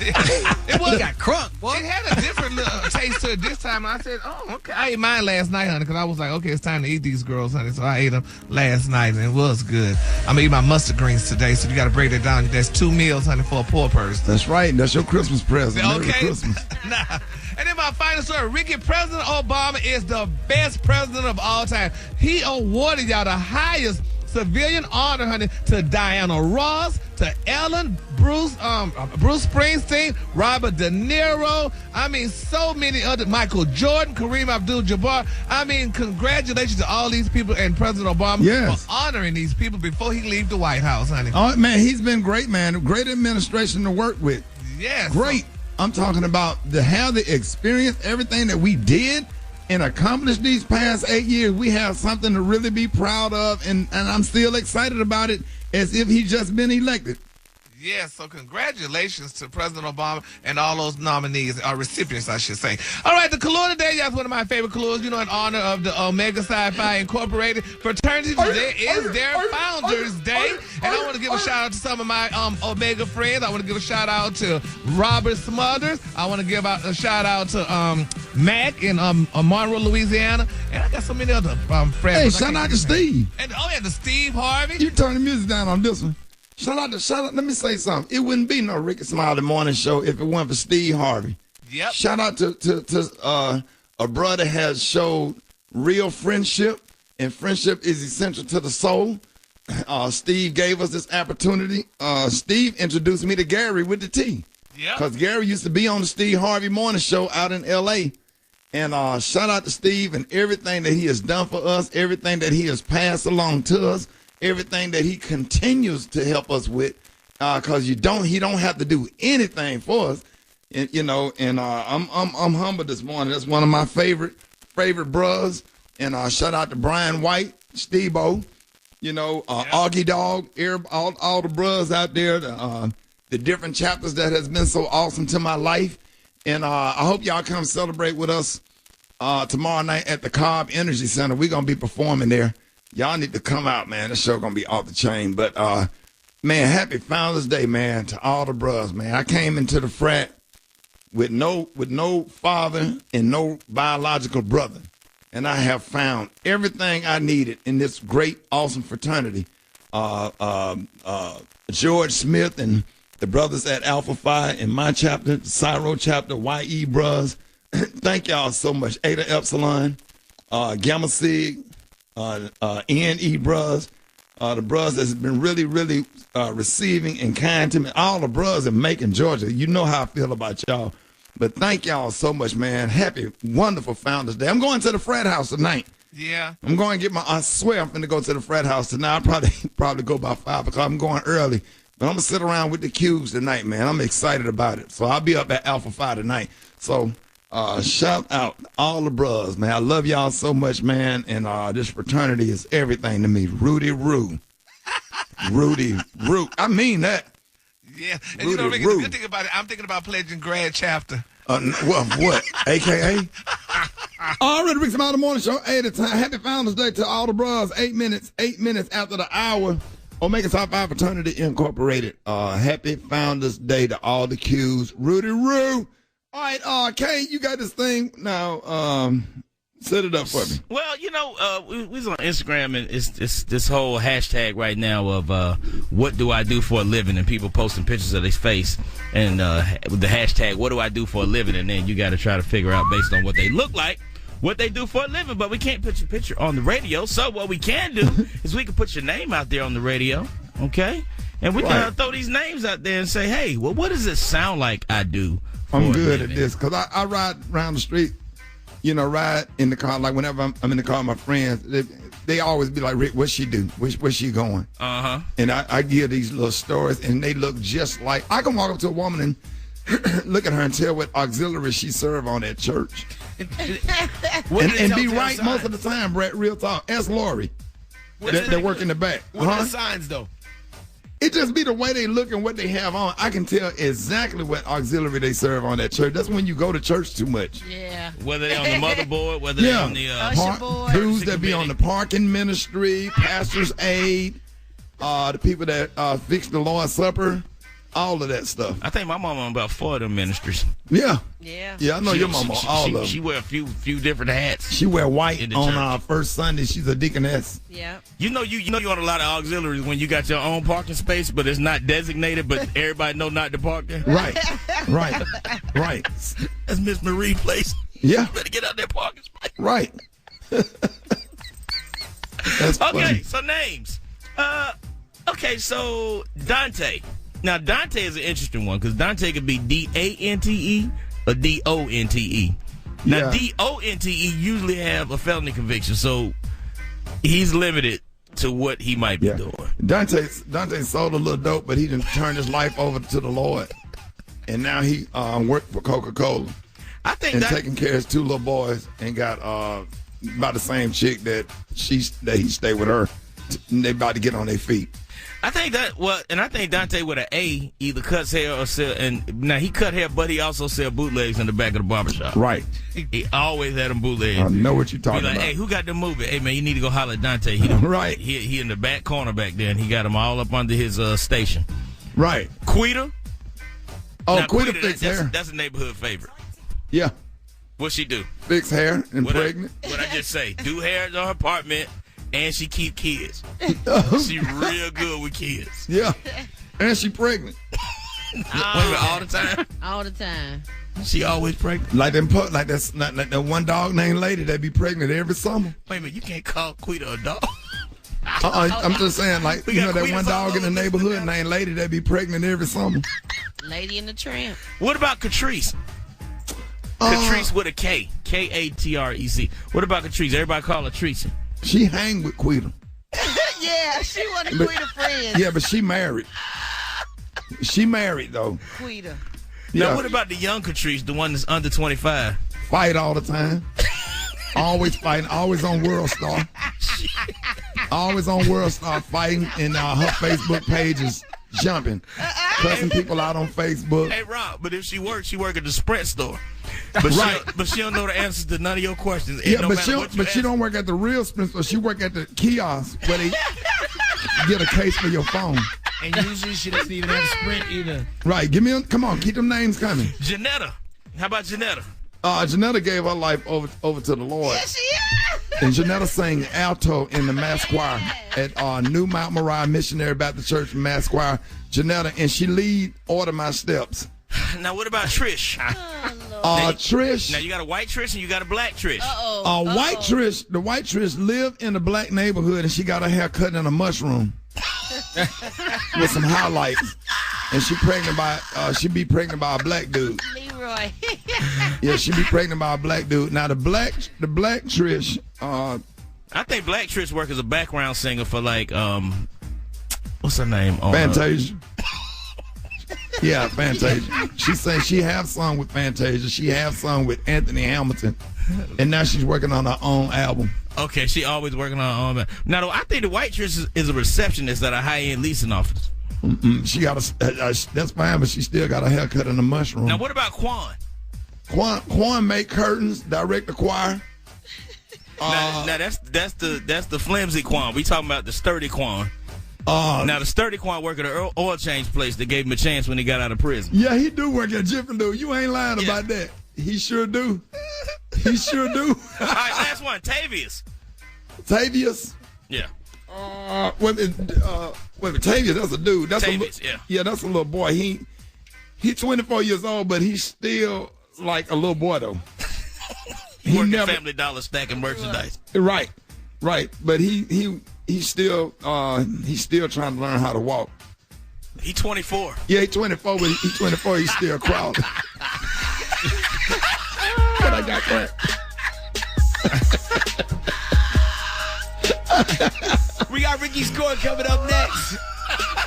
It was got crunk. It had a different taste to it this time. And I said, "Oh, okay." I ate mine last night, honey, because I was like, "Okay, it's time to eat these girls, honey." So I ate them last night, and it was good. I'm gonna eat my mustard greens today, so you got to break that down. That's 2 meals, honey, for a poor person. That's right. That's your Christmas present. Merry Okay. Christmas. Nah. And then my final story, Ricky, President Obama is the best president of all time. He awarded y'all the highest civilian honor, honey, to Diana Ross, to Ellen, Bruce Springsteen, Robert De Niro. I mean, so many other, Michael Jordan, Kareem Abdul-Jabbar. I mean, congratulations to all these people and President Obama for honoring these people before he leave the White House, honey. Oh, man, he's been great, man. Great administration to work with. Yes. Great. I'm talking about to have the experience, everything that we did and accomplished these past 8 years. We have something to really be proud of, and I'm still excited about it as if he's just been elected. Yes, so congratulations to President Obama and all those nominees, or recipients, I should say. All right, the Kahlua today, that's one of my favorite Kahluas, in honor of the Omega Sci-Fi Incorporated fraternity. Today is their Founders Day, and I want to give a shout-out to some of my Omega friends. I want to give a shout-out to Robert Smothers. I want to give a shout-out to Mac in Monroe, Louisiana, and I got so many other friends. Hey, shout out to Steve. And to Steve Harvey. You turn the music down on this one. Shout out. Let me say something. It wouldn't be no Rickey Smiley morning show if it weren't for Steve Harvey. Yep. Shout out to a brother has showed real friendship, and friendship is essential to the soul. Steve gave us this opportunity. Steve introduced me to Gary with the T. Yeah. Because Gary used to be on the Steve Harvey morning show out in L.A. And shout out to Steve and everything that he has done for us, everything that he has passed along to us, everything that he continues to help us with, because he don't have to do anything for us, and I'm humbled this morning. That's one of my favorite bros, and shout out to Brian White, Steve-O, Augie Dog, all the bros out there, the different chapters that has been so awesome to my life, and I hope y'all come celebrate with us tomorrow night at the Cobb Energy Center. We're gonna be performing there. Y'all need to come out, man. This show gonna be off the chain. But man, happy Founders Day, man, to all the bros, man. I came into the frat with no father and no biological brother, and I have found everything I needed in this great, awesome fraternity. George Smith and the brothers at Alpha Phi in my chapter, the Cyro chapter, YE bros. Thank y'all so much. Eta Epsilon, Gamma Sig. NE bros, the bros that's been really, really receiving and kind to me. All the bros in Macon, Georgia. You know how I feel about y'all. But thank y'all so much, man. Happy, wonderful Founders Day. I'm going to the frat house tonight. Yeah. I'm going to get I swear I'm going to go to the frat house tonight. I'll probably go by 5 o'clock. I'm going early. But I'm going to sit around with the cubes tonight, man. I'm excited about it. So I'll be up at Alpha Phi tonight. So shout out all the bros, man. I love y'all so much, man. And this fraternity is everything to me. Rudy Roo. Rudy Roo. I mean that. Yeah. And Rudy Ricky, Roo. the good thing about it, I'm thinking about pledging grad chapter. What? AKA? All right, Rickey Smiley Morning Show. Hey, happy Founders Day to all the bros. 8 minutes after the hour. Omega Sci-Fi Fraternity Incorporated. Happy Founders Day to all the Qs. Rudy Roo. All right, Kay, you got this thing now. Set it up for me. Well, we was on Instagram, and it's this whole hashtag right now of what do I do for a living, and people posting pictures of their face, and with the hashtag what do I do for a living, and then you got to try to figure out based on what they look like what they do for a living. But we can't put your picture on the radio, so what we can do is we can put your name out there on the radio, okay? And we can throw these names out there and say, hey, well, what does it sound like I do? I'm good at this because I ride around the street, ride in the car. Like whenever I'm in the car with my friends, they always be like, Rick, what's she do? Where's she going? Uh-huh. And I give these little stories, and they look just like, I can walk up to a woman and look at her and tell what auxiliary she serve on at church. and be right most of the time, Brett, real talk. Ask Lori. They work in the back. What are the signs, though? It just be the way they look and what they have on. I can tell exactly what auxiliary they serve on that church. That's when you go to church too much. Yeah. Whether they're on the motherboard, whether they're on the dudes that be on the parking ministry, pastor's aid, the people that fix the Lord's Supper, all of that stuff. I think my mama on about 4 of them ministries. Yeah. Yeah. Yeah, I know your mama. All of them. She wear a few different hats. She wear white on our first Sunday. She's a deaconess. Yeah. You know you on a lot of auxiliaries when you got your own parking space, but it's not designated, but everybody know not to park there. Right. Right. That's Miss Marie place. Yeah. You better get out there parking space. Right. That's funny. Okay, so names. Okay, so Dante. Now, Dante is an interesting one because Dante could be D-A-N-T-E or D-O-N-T-E. Now, D-O-N-T-E usually have a felony conviction, so he's limited to what he might be doing. Dante sold a little dope, but he done turned his life over to the Lord, and now he worked for Coca-Cola. I think taking care of his 2 little boys and got about the same chick that he stayed with her. And they about to get on their feet. I think Dante with an A either cuts hair or sell. And now he cut hair, but he also sell bootlegs in the back of the barbershop. Right. He always had them bootlegs. I know what you're talking about. Hey, who got the movie? Hey man, you need to go holler at Dante. Right. He in the back corner back there, and he got them all up under his station. Right. Quita. Oh, Quita fix hair. That's a neighborhood favorite. Yeah. What she do? Fix hair and pregnant. What I just say? Do hair in her apartment. And she keep kids. She real good with kids. Yeah. And she pregnant. All the time? All the time. She always pregnant? Like that's not like that one dog named Lady that be pregnant every summer. Wait a minute, you can't call Quita a dog. I'm just saying, like, you know that one dog in the neighborhood named Lady that be pregnant every summer. Lady in the Tramp. What about Catrice? Catrice with a K. K-A-T-R-E-C. What about Catrice? Everybody call her Tracy. She hang with Quita. Yeah, she one of Quita friends. Yeah, but she married. She married, though. Quita. Now, what about the young Catrice, the one that's under 25? Fight all the time. Always fighting. Always on World Star. Always on World Star fighting, and her Facebook page is jumping. Cussing people out on Facebook. Hey, Rob, but if she work at the Sprint store. But she don't know the answers to none of your questions. Yeah, but she don't work at the real Sprint store. She work at the kiosk where they get a case for your phone. And usually she doesn't even have Sprint either. Right. Come on, keep them names coming. Janetta. How about Janetta? Janetta gave her life over to the Lord. Yes, she is. And Janetta sang alto in the mass choir at New Mount Moriah Missionary Baptist Church mass choir. Janetta, and she lead Order My Steps. Now, what about Trish? Trish. Now, you got a white Trish and you got a black Trish. White Trish, the white Trish lived in a black neighborhood, and she got her hair cut in a mushroom with some highlights. And she be pregnant by a black dude. Leroy. Yeah, she be pregnant by a black dude. Now the black Trish. I think black Trish work as a background singer for like what's her name? Fantasia. Yeah, Fantasia. She saying she have sung with Fantasia. She have sung with Anthony Hamilton, and now she's working on her own album. Okay, she always working on her own. Now, I think the white Trish is a receptionist at a high-end leasing office. She got that's fine, but she still got a haircut in a mushroom. Now, what about Quan? Quan make curtains, direct the choir. Now that's the flimsy Quan. We talking about the sturdy Quan. Now the sturdy Quan work at an oil change place that gave him a chance when he got out of prison. Yeah, he do work at Jiffy Lube. You ain't lying about that. He sure do. He sure do. All right, last one, Tavius. Tavius? Yeah. Tavius, that's a dude. That's Tavius, yeah, that's a little boy. He's 24 years old, but he's still like a little boy though. He working Family Dollar stacking merchandise. Right. But he's still trying to learn how to walk. He's 24. Yeah, he's 24, but he's 24. He's still crawling. But I got that. We got Rickey Score coming up next.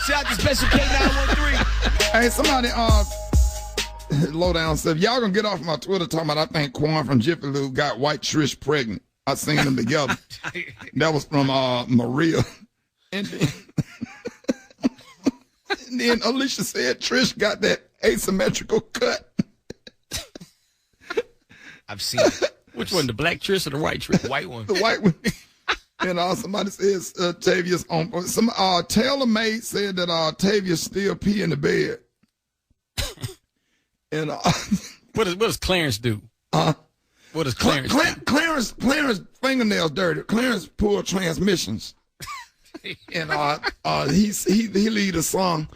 Shout out to Special K913. Hey, somebody low down stuff. Y'all gonna get off my Twitter talking about I think Quan from Jiffy Lube got white Trish pregnant. I seen them together. That was from Maria. then Alicia said Trish got that asymmetrical cut. I've seen it. Which one, the black Trish or the white Trish? The white one. The white one. And somebody says Tavia's on. Taylor May said that Tavia still pee in the bed. And what does Clarence do? What does Clarence do? Clarence fingernails dirty. Clarence pulled transmissions. And he lead a song.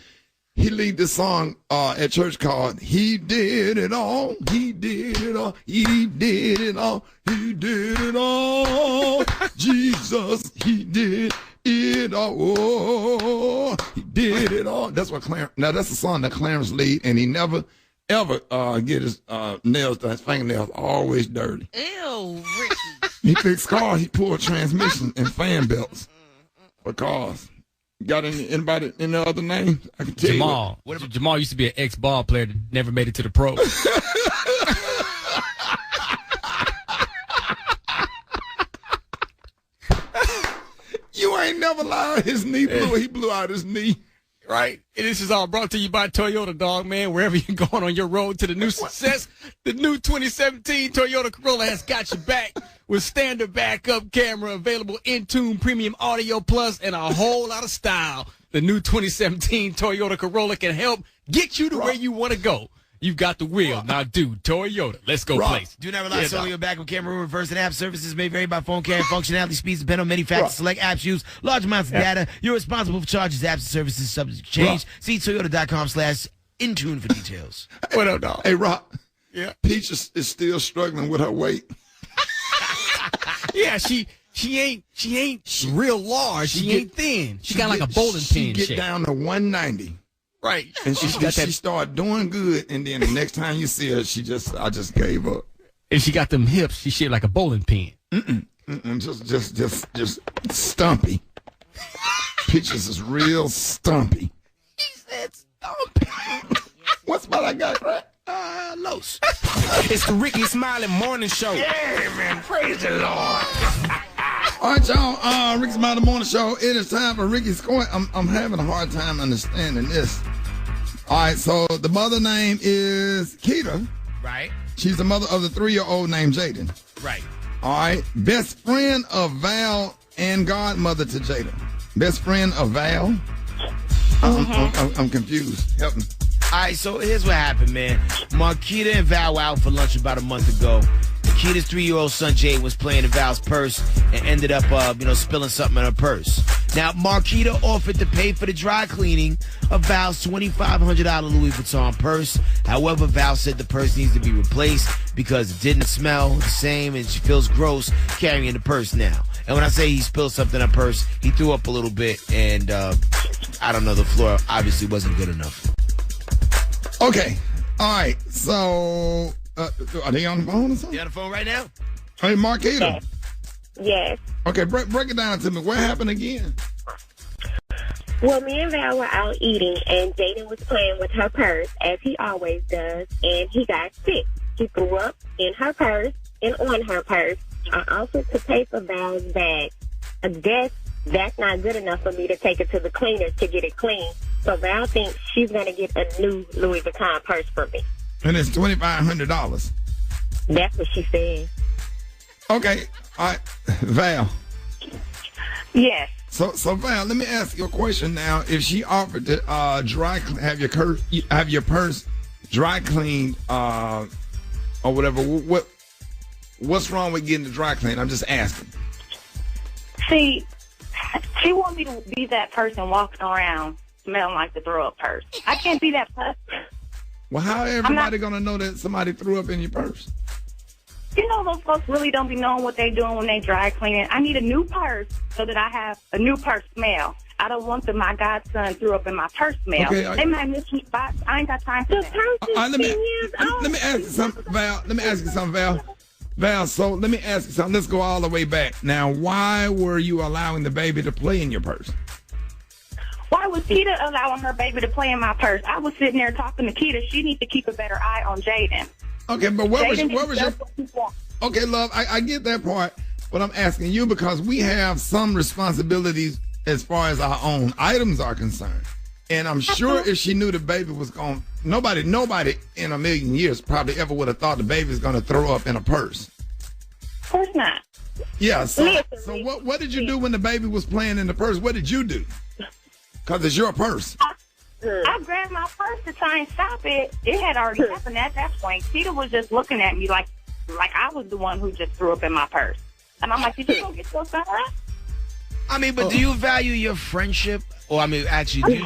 He lead the song at church called "He Did It All." He did it all. He did it all. He did it all. Jesus, he did it all. He did it all. That's what Clarence. Now that's the song that Clarence lead, and he never ever get his nails done. His fingernails always dirty. Ew, Ricky. He fixed cars. He pulled transmission and fan belts for cars. Got anybody in the other names? I can tell Jamal. you. Jamal used to be an ex-ball player that never made it to the pros. You ain't never lied. His knee blew. He blew out his knee. Right. And this is all brought to you by Toyota, dog, man. Wherever you're going on your road to the new success, the new 2017 Toyota Corolla has got your back with standard backup camera, available in-tune premium audio plus, and a whole lot of style. The new 2017 Toyota Corolla can help get you to where you want to go. You've got the wheel. Now, dude, Toyota. Let's go place. Do not rely solely on your backup camera. Reverse and app services may vary by phone carrier functionality, speeds depend on many factors. Select apps use large amounts of data. You're responsible for charges, apps, and services subject to change. See Toyota.com/intune for details. What up, dog? Hey, Rock. Yeah. Peach is still struggling with her weight. Yeah, she ain't real large. She ain't thin. She got like a bowling pin She shape. get down to 190. Right. And she started doing good, and then the next time you see her, I just gave up. And she got them hips. She shaped like a bowling pin. Just stumpy. Peaches is real stumpy. He said stumpy. What spot I got, right? Los. It's the Rickey Smiley Morning Show. Yeah, man. Praise the Lord. All right, y'all. Rickey Smiley Morning Show. It is time for Ricky's Coin. I'm having a hard time understanding this. All right, so the mother name is Keita. Right. She's the mother of the 3-year-old named Jaden. Right. All right. Best friend of Val and godmother to Jada. Best friend of Val. I'm confused. Help me. All right, so here's what happened, man. Marquita and Val were out for lunch about a month ago. Marquita's 3-year-old son, Jay, was playing in Val's purse and ended up, spilling something in her purse. Now, Marquita offered to pay for the dry cleaning of Val's $2,500 Louis Vuitton purse. However, Val said the purse needs to be replaced because it didn't smell the same and she feels gross carrying the purse now. And when I say he spilled something in her purse, he threw up a little bit and, I don't know, the floor obviously wasn't good enough. Okay. All right. So, are they on the phone or something? You on the phone right now? Hey, Marquita. Yes. Okay, break it down to me. What happened again? Well, me and Val were out eating, and Jaden was playing with her purse, as he always does, and he got sick. He threw up in her purse and on her purse. I offered to pay for Val's bag. I guess that's not good enough for me to take it to the cleaners to get it clean. So Val thinks she's going to get a new Louis Vuitton purse for me. And it's $2,500. That's what she said. Okay. All right. Val. Yes. So Val, let me ask you a question now. If she offered to have your purse dry cleaned or whatever, what's wrong with getting the dry cleaned? I'm just asking. See, she want me to be that person walking around smelling like the throw up purse. I can't be that person. Well, how everybody gonna know that somebody threw up in your purse? You know, those folks really don't be knowing what they doing when they dry cleaning. I need a new purse so that I have a new purse smell. I don't want my godson threw up in my purse smell. Okay, they might miss me spots. I ain't got time for that. Let me ask you something, Val. Val, so let me ask you something. Let's go all the way back. Now, why were you allowing the baby to play in your purse? Why was Keita allowing her baby to play in my purse? I was sitting there talking to Keita. She needs to keep a better eye on Jaden. Okay, but what was your... your... Okay, love, I get that part, but I'm asking you because we have some responsibilities as far as our own items are concerned. And I'm sure if she knew the baby was going, nobody in a million years probably ever would have thought the baby was going to throw up in a purse. Of course not. Yeah. So what did you do when the baby was playing in the purse? What did you do? Because it's your purse. I grabbed my purse to try and stop it. It had already happened at that point. Peter was just looking at me like I was the one who just threw up in my purse. And I'm like, did you go get your son up? I mean, but do you value your friendship? Or, I mean, actually,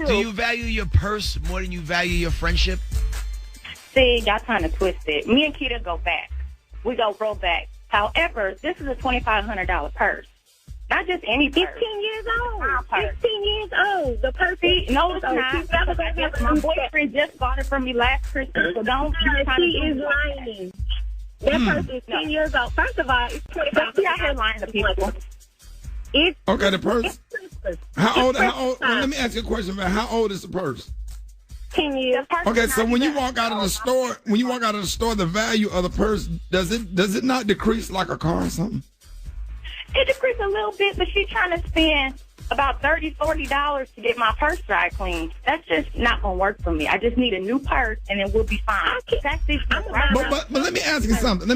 do you value your purse more than you value your friendship? See, y'all trying to twist it. Me and Keita go back. We go roll back. However, this is a $2,500 purse. Not just any purse. 15 years old. 15 years old. The purse. No, it's not. My boyfriend just bought it for me last Christmas, so don't be trying she is lying. That purse is 10 years old. First of all, it's 25. She out here lying to people. Okay, the purse. How old? Let me ask you a question about how old is the purse? 10 years. Okay, so when you walk out of the store, the value of the purse does it not decrease like a car or something? It decreased a little bit, but she's trying to spend about $30, $40 to get my purse dry cleaned. That's just not going to work for me. I just need a new purse, and then we'll be fine. But let me ask you something.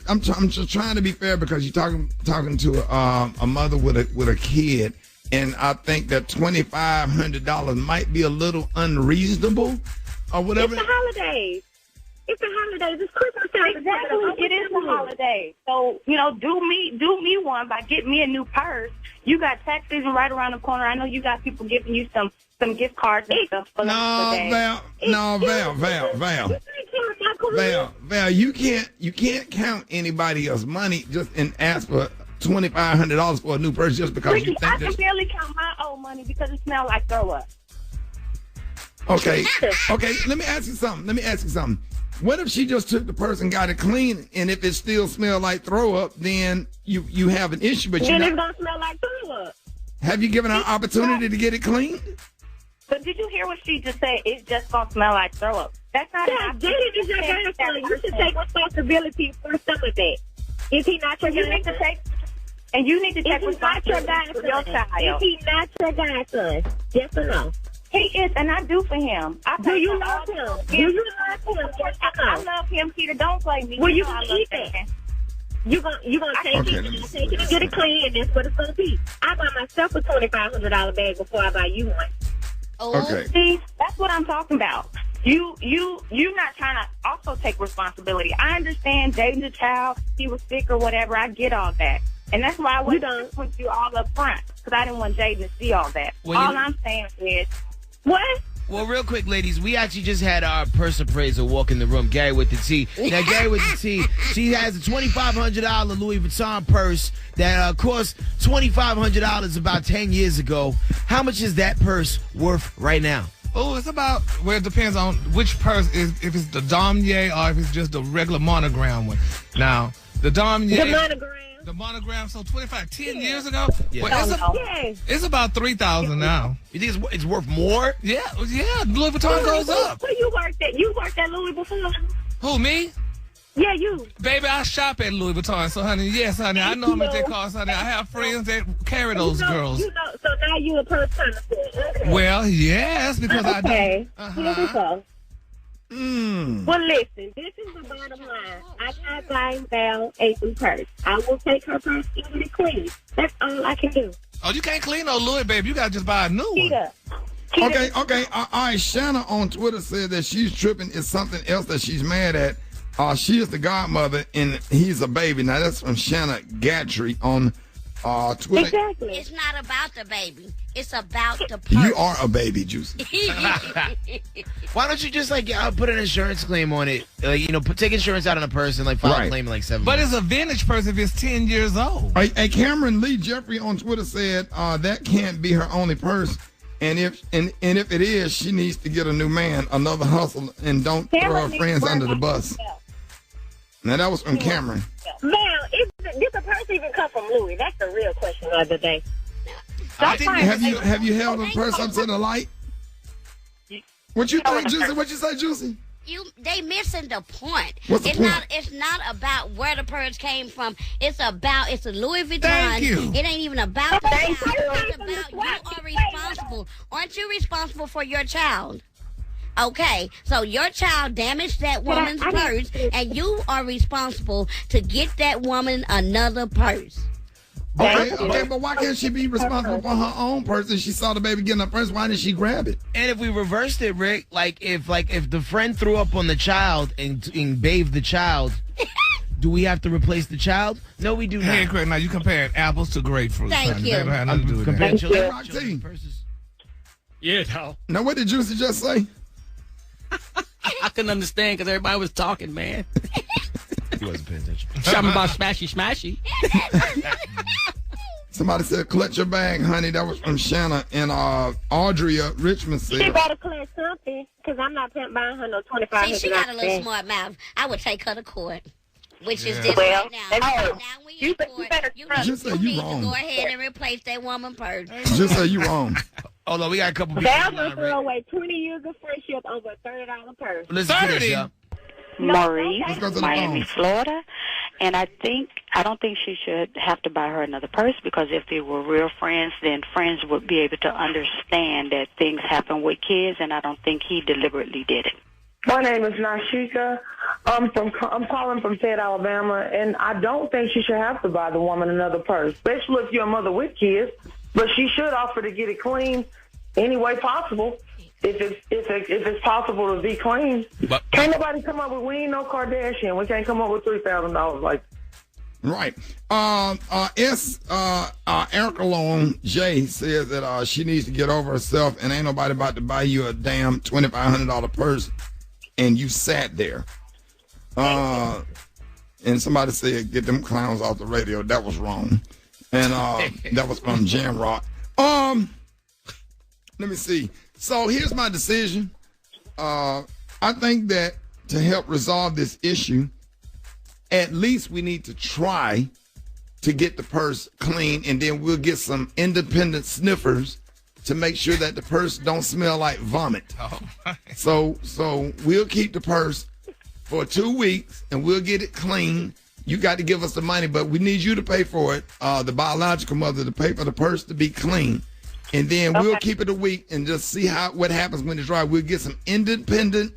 I'm just trying to be fair because you're talking to a mother with a kid, and I think that $2,500 might be a little unreasonable or whatever. It's the holidays. It's the holidays. It's Christmas time. Exactly. It is the holidays. So, do me one by getting me a new purse. You got tax season right around the corner. I know you got people giving you some gift cards and stuff for Val, you can't count anybody else's money just and ask for $2,500 for a new purse just because Ricky, you think I can barely count my own money because it smells like throw up. Okay. Let me ask you something. What if she just took the purse and got it clean, and if it still smells like throw up, then you have an issue. But then it's gonna smell like throw up. Have you given her an opportunity to get it cleaned? But did you hear what she just said? It's just gonna smell like throw up. That's not. Yeah, Jaden is your grandson. You should take responsibility for some of that. Is he not your grandson? And you need to take responsibility for your child. Is he not your grandson? Yes or no? He is, and I do for him. Do you love him? Do you love him? I love him, Peter. Don't play me. Well, you gonna eat it. You gonna take it and get it clean, and that's what it's gonna be. I buy myself a $2,500 bag before I buy you one. Okay. See, that's what I'm talking about. You're not trying to also take responsibility. I understand dating the child, he was sick or whatever. I get all that. And that's why I wouldn't put you all up front, because I didn't want Jaden to see all that. I'm saying is, what? Well, real quick, ladies, we actually just had our purse appraiser walk in the room, Gary with the T. Now, Gary with the T, she has a $2,500 Louis Vuitton purse that cost $2,500 about 10 years ago. How much is that purse worth right now? Oh, it's about, well, it depends on which purse, if it's the Damier or if it's just the regular monogram one. Now, the Damier. The monogram, so 10 years ago? Yeah. Well, it's about $3,000 now. You think it's worth more? Yeah, Louis Vuitton goes up. Where you worked at? You worked at Louis before? Who, me? Yeah, you. Baby, I shop at Louis Vuitton, so honey, yes, honey, I know how much they cost, honey. I have friends that carry those girls. So now you a purse connoisseur. Okay. Well, yes, because I do. Here we go. Well, listen, this is the bottom line. I'm not buying Val a new purse. I will take her purse and get it clean. That's all I can do. Oh, you can't clean no Louis, baby. You got to just buy a new one. Okay. All right, Shanna on Twitter said that she's tripping is something else that she's mad at. She is the godmother, and he's a baby. Now, that's from Shanna Gatry on Twitter. Exactly. It's not about the baby. It's about the purse. You are a baby, Juicy. Why don't you just put an insurance claim on it? Take insurance out on a purse and file a claim in 7 But months. it's a vintage purse if it's 10 years old. Hey, Cameron Lee Jeffrey on Twitter said that can't be her only purse, and if it is, she needs to get a new man, another hustle, and don't throw her friends under the bus. Now that was from Cameron. Val, did the purse even come from Louis? That's the real question of the day. Have you held the purse up to the light? What you think, Juicy? What you say, Juicy? They missing the point. What's the point? It's not about where the purse came from. It's a Louis Vuitton. Thank you. It ain't even about the child. It's about you are responsible. Aren't you responsible for your child? Okay, so your child damaged that woman's purse, and you are responsible to get that woman another purse. Okay, but why can't she be responsible for her own purse? If she saw the baby getting her purse, why didn't she grab it? And if we reversed it, Rick, if the friend threw up on the child and bathed the child, do we have to replace the child? No, we do not. Hey, Craig, now you compared apples to grapefruit. Thank you. They don't have nothing to do with Compared that. children's purses. Yeah, no. Now, what did Juicy just say? I couldn't understand because everybody was talking, man. He wasn't paying attention. Something about smashy. Somebody said, clutch your bag, honey. That was from Shanna. And Audrey Richmond She said, better clutch something, because I'm not buying her no $2,500. See, she got a little smart mouth. I would take her to court. Which is this Well, right now. Now when you you court, better you Just say need you to wrong. go ahead and replace that woman purse. just say you wrong. Hold on, we got a couple people. They're on the going line, to throw Rick. away 20 years of friendship over a $30 purse. Listen to this, y'all. Maurice, Let's go to the Miami, phones. Florida. And I don't think she should have to buy her another purse, because if they were real friends, then friends would be able to understand that things happen with kids, and I don't think he deliberately did it. My name is Nashika. I'm calling from Ted, Alabama, and I don't think she should have to buy the woman another purse, especially if you're a mother with kids. But she should offer to get it clean any way possible. If it's possible to be clean. But Can't nobody come up with, we ain't no Kardashian. We can't come up with $3,000 like. Right. Erica Long J says that she needs to get over herself, and ain't nobody about to buy you a damn $2,500 purse, and you sat there. And somebody said, get them clowns off the radio. That was wrong. And that was from Jam Rock. Let me see. So here's my decision. I think that to help resolve this issue, at least we need to try to get the purse clean, and then we'll get some independent sniffers to make sure that the purse don't smell like vomit. Oh, my. So we'll keep the purse for 2 weeks, and we'll get it clean. You got to give us the money, but we need you to pay for it, the biological mother, to pay for the purse to be clean. And then we'll keep it a week and just see what happens when it's dry. We'll get some independent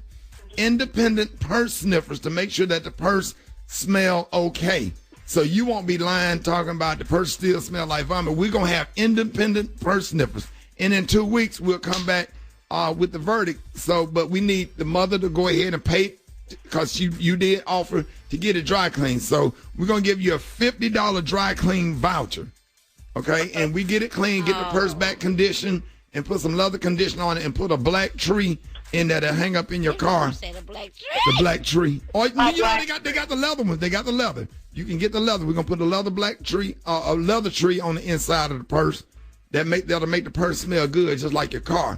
purse sniffers to make sure that the purse smell okay. So you won't be lying talking about the purse still smell like vomit. We're going to have independent purse sniffers. And in 2 weeks, we'll come back with the verdict. But we need the mother to go ahead and pay, because you did offer to get it dry clean. So we're going to give you a $50 dry clean voucher. Okay, and we get it clean, get the purse back conditioned, and put some leather conditioner on it, and put a black tree in there to hang up in your car. The black tree. Or they got the leather ones. They got the leather. You can get the leather. We're gonna put a leather black tree, a leather tree on the inside of the purse. That'll make the purse smell good, just like your car.